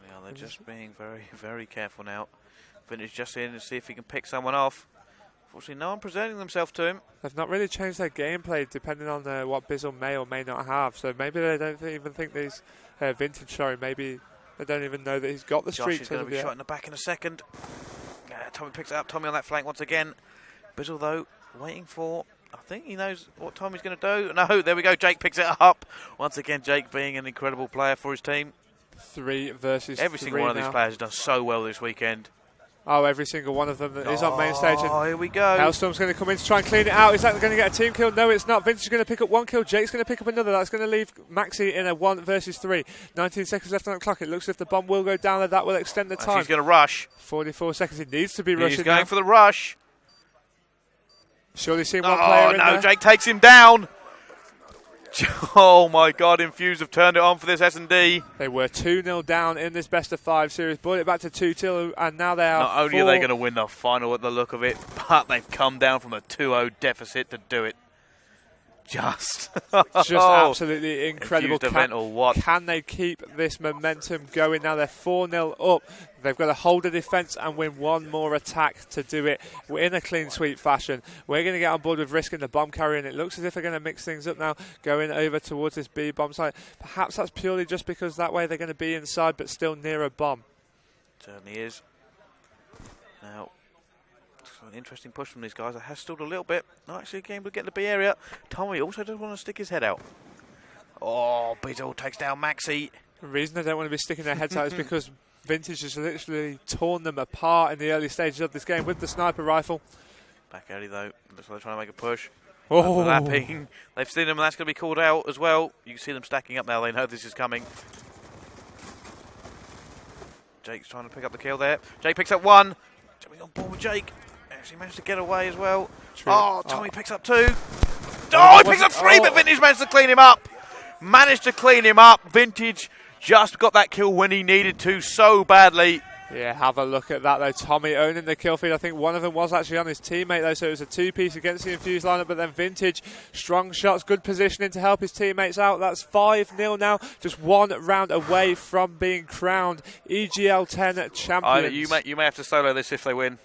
A: Yeah, they're just being very, very careful now. Vintage just in to see if he can pick someone off. Unfortunately, no one presenting themselves to him. They've not really changed their gameplay depending on what Bizzle may or may not have. So maybe they don't even think these Vintage, sorry, maybe they don't even know that he's got the streak. Josh is going to be shot in the back in a second. Tommy picks it up. Tommy on that flank once again. Bizzle, though, waiting for... I think he knows what Tommy's going to do. No, there we go. Jake picks it up. Once again, Jake being an incredible player for his team. 3 versus 3 Every single one of these players has done so well this weekend. Oh, every single one of them that is on main stage.
B: Oh, here we go.
A: Hellstorm's going to come in to try and clean it out. Is that going to get a team kill? No, it's not. Vintage is going to pick up 1 kill. Jake's going to pick up another. That's going to leave Maxi in a 1 versus 3. 19 seconds left on the clock. It looks as if the bomb will go down there. That will extend the time.
B: He's going to rush.
A: 44 seconds. He needs to be rushing.
B: He's going for the rush.
A: Surely seen one player in there.
B: Oh, no, Jake takes him down. Oh, my God, Infused have turned it on for this S&D.
A: They were 2-0 down in this best-of-5 series, brought it back to 2-2, and now they are
B: Not only are they going to win the final at the look of it, but they've come down from a 2-0 deficit to do it. Just
A: absolutely incredible.
B: Event or what?
A: Can they keep this momentum going? Now they're 4-0 up. They've got to hold the defence and win 1 more attack to do it in a clean sweep fashion. We're going to get on board with risking the bomb carrier, and it looks as if they're going to mix things up now, going over towards this B bomb site. Perhaps that's purely just because that way they're going to be inside but still near a bomb.
B: Certainly is. Now, an interesting push from these guys. It has stalled a little bit. Not actually game to get in the B area. Tommy also does want to stick his head out. Oh, Bizzle takes down Maxi.
A: The reason they don't want to be sticking their heads out is because Vintage has literally torn them apart in the early stages of this game with the sniper rifle.
B: Back early though. Looks like they're trying to make a push.
A: Oh.
B: Overlapping. They've seen them and that's going to be called out as well. You can see them stacking up now. They know this is coming. Jake's trying to pick up the kill there. Jake picks up 1. Jumping on board with Jake. Actually managed to get away as well. True. Oh, Tommy picks up 2. Oh, he picks up 3, but Vintage managed to clean him up. Vintage just got that kill when he needed to so badly.
A: Yeah, have a look at that though. Tommy owning the kill feed. I think one of them was actually on his teammate though, so it was a 2-piece against the Infused lineup, but then Vintage, strong shots, good positioning to help his teammates out. That's 5-0 now, just 1 round away from being crowned EGL 10 champions.
B: You may have to solo this if they win.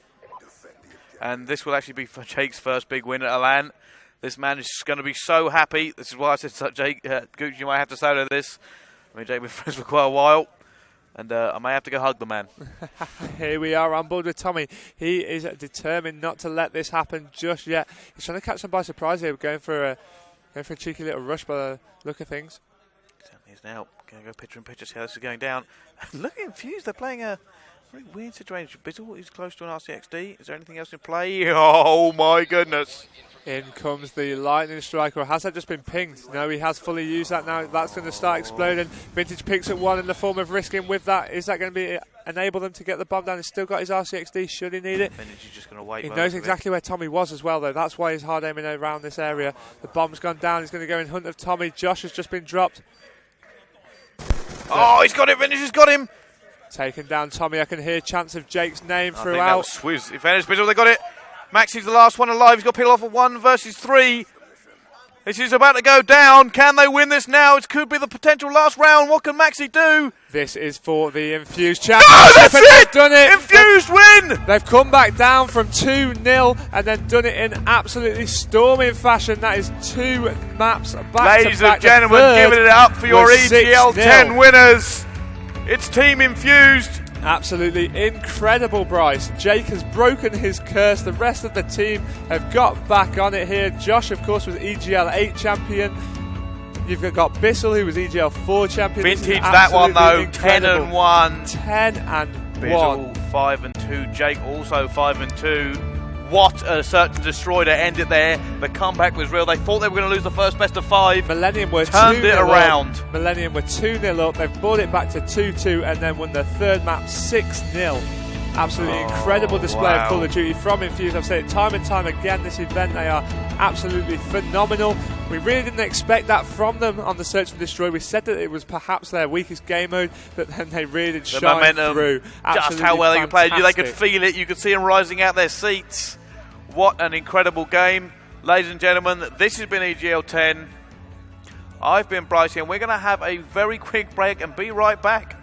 B: And this will actually be for Jake's first big win at Alan. This man is going to be so happy. This is why I said, Jake, Gooch, you might have to solo this. I mean, Jake, we've been friends for quite a while. And I may have to go hug the man.
A: Here we are on board with Tommy. He is determined not to let this happen just yet. He's trying to catch them by surprise here, going for a cheeky little rush by the look of things.
B: Certainly is now. Going to go picture in picture, see how this is going down. Look at Infused. They're playing a very weird situation. Bizzle is close to an RCXD. Is there anything else in play? Oh my goodness.
A: In comes the lightning strike, or has that just been pinged? No, he has fully used that now. That's going to start exploding. Vintage picks up 1 in the form of risking with that. Is that going to be enable them to get the bomb down? He's still got his RCXD should he need it.
B: Vintage is just going to wait.
A: He knows exactly where Tommy was as well though. That's why he's hard aiming around this area. The bomb's gone down. He's going to go in hunt of Tommy. Josh has just been dropped.
B: Oh, he's got it. Vintage has got him.
A: Taking down Tommy. I can hear chants of Jake's name throughout.
B: That was Swizz. In fairness, Bizzle, they got it. Maxi's the last one alive. He's got to peel off a 1 versus 3. This is about to go down. Can they win this now? It could be the potential last round. What can Maxi do?
A: This is for the Infused championship.
B: No, that's it!
A: They've done it.
B: Infused win!
A: They've come back down from 2-0 and then done it in absolutely storming fashion. That is 2 maps back to back.
B: Ladies and gentlemen, giving it up for your EGL 10 winners. It's Team Infused.
A: Absolutely incredible, Bryce. Jake has broken his curse. The rest of the team have got back on it here. Josh, of course, was EGL 8 champion. You've got Bissell, who was EGL 4 champion.
B: Vintage that one, though.
A: Incredible.
B: 10-1.
A: 10-1.
B: Bissell 5-2. Jake also 5-2. What a search and destroy to end it there. The comeback was real. They thought they were going to lose the first best of 5.
A: Millennium were
B: turned it around.
A: Millennium were 2-0 up. They've brought it back to 2-2 and then won the third map 6-0. Absolutely incredible display of Call of Duty from Infused. I've said it time and time again, this event, they are absolutely phenomenal. We really didn't expect that from them on the Search and Destroy. We said that it was perhaps their weakest game mode, but then they really did shine through.
B: Just how well they could play. They could feel it. You could see them rising out their seats. What an incredible game. Ladies and gentlemen, this has been EGL 10. I've been Bryce, and we're going to have a very quick break and be right back.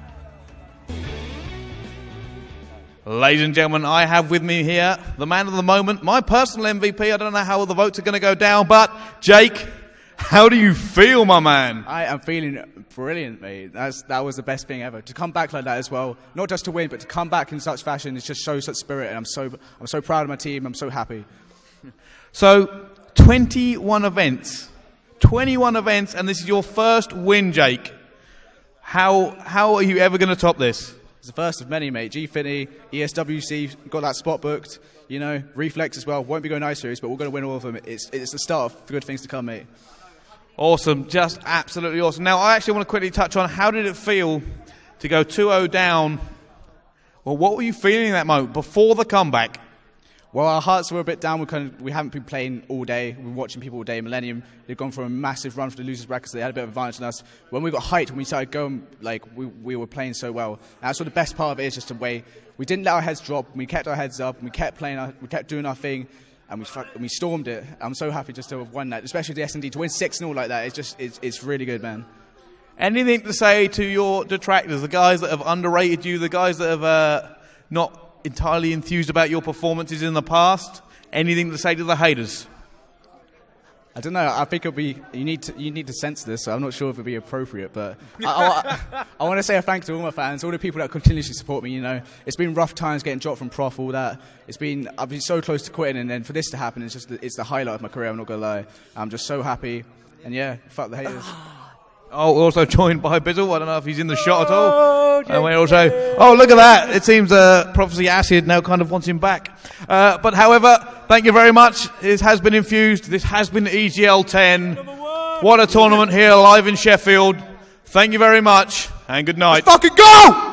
B: Ladies and gentlemen, I have with me here the man of the moment, my personal MVP. I don't know how the votes are going to go down, but Jake, how do you feel, my man?
C: I am feeling brilliant, mate. That was the best thing ever. To come back like that as well, not just to win, but to come back in such fashion, it just shows such spirit, and I'm so proud of my team. I'm so happy.
B: So, 21 events, and this is your first win, Jake. How are you ever going to top this?
C: It's the first of many, mate. Gfinity, ESWC, got that spot booked. You know, Reflex as well. Won't be going ice series, but we're going to win all of them. It's the start of good things to come, mate.
B: Awesome, just absolutely awesome. Now, I actually want to quickly touch on how did it feel to go 2-0 down? Well, what were you feeling in that moment before the comeback?
C: Well, our hearts were a bit down. We haven't been playing all day. We've been watching people all day. Millennium, they've gone for a massive run for the losers bracket, so they had a bit of advantage on us. When we got hyped, when we started going, like, we were playing so well. And that's what the best part of it is, just the way we didn't let our heads drop. We kept our heads up, and we kept playing. We kept doing our thing, and we stormed it. I'm so happy just to have won that, especially the S&D. To win 6-0 like that, it's really good, man.
B: Anything to say to your detractors, the guys that have underrated you, the guys that have not entirely enthused about your performances in the past? Anything to say to the haters?
C: I don't know. I think it'll be you need to sense this. So I'm not sure if it'll be appropriate, but I want to say a thank you to all my fans, all the people that continuously support me. You know, it's been rough times getting dropped from Prof, all that. I've been so close to quitting, and then for this to happen, it's the highlight of my career. I'm not gonna lie. I'm just so happy, and yeah, fuck the haters.
B: Oh, we're also joined by Bizzle. I don't know if he's in the shot at all. And we also, look at that. It seems Prophecy Acid now kind of wants him back. But however, thank you very much. This has been Infused. This has been EGL 10. What a tournament here live in Sheffield. Thank you very much, and good night.
C: Let's fucking go!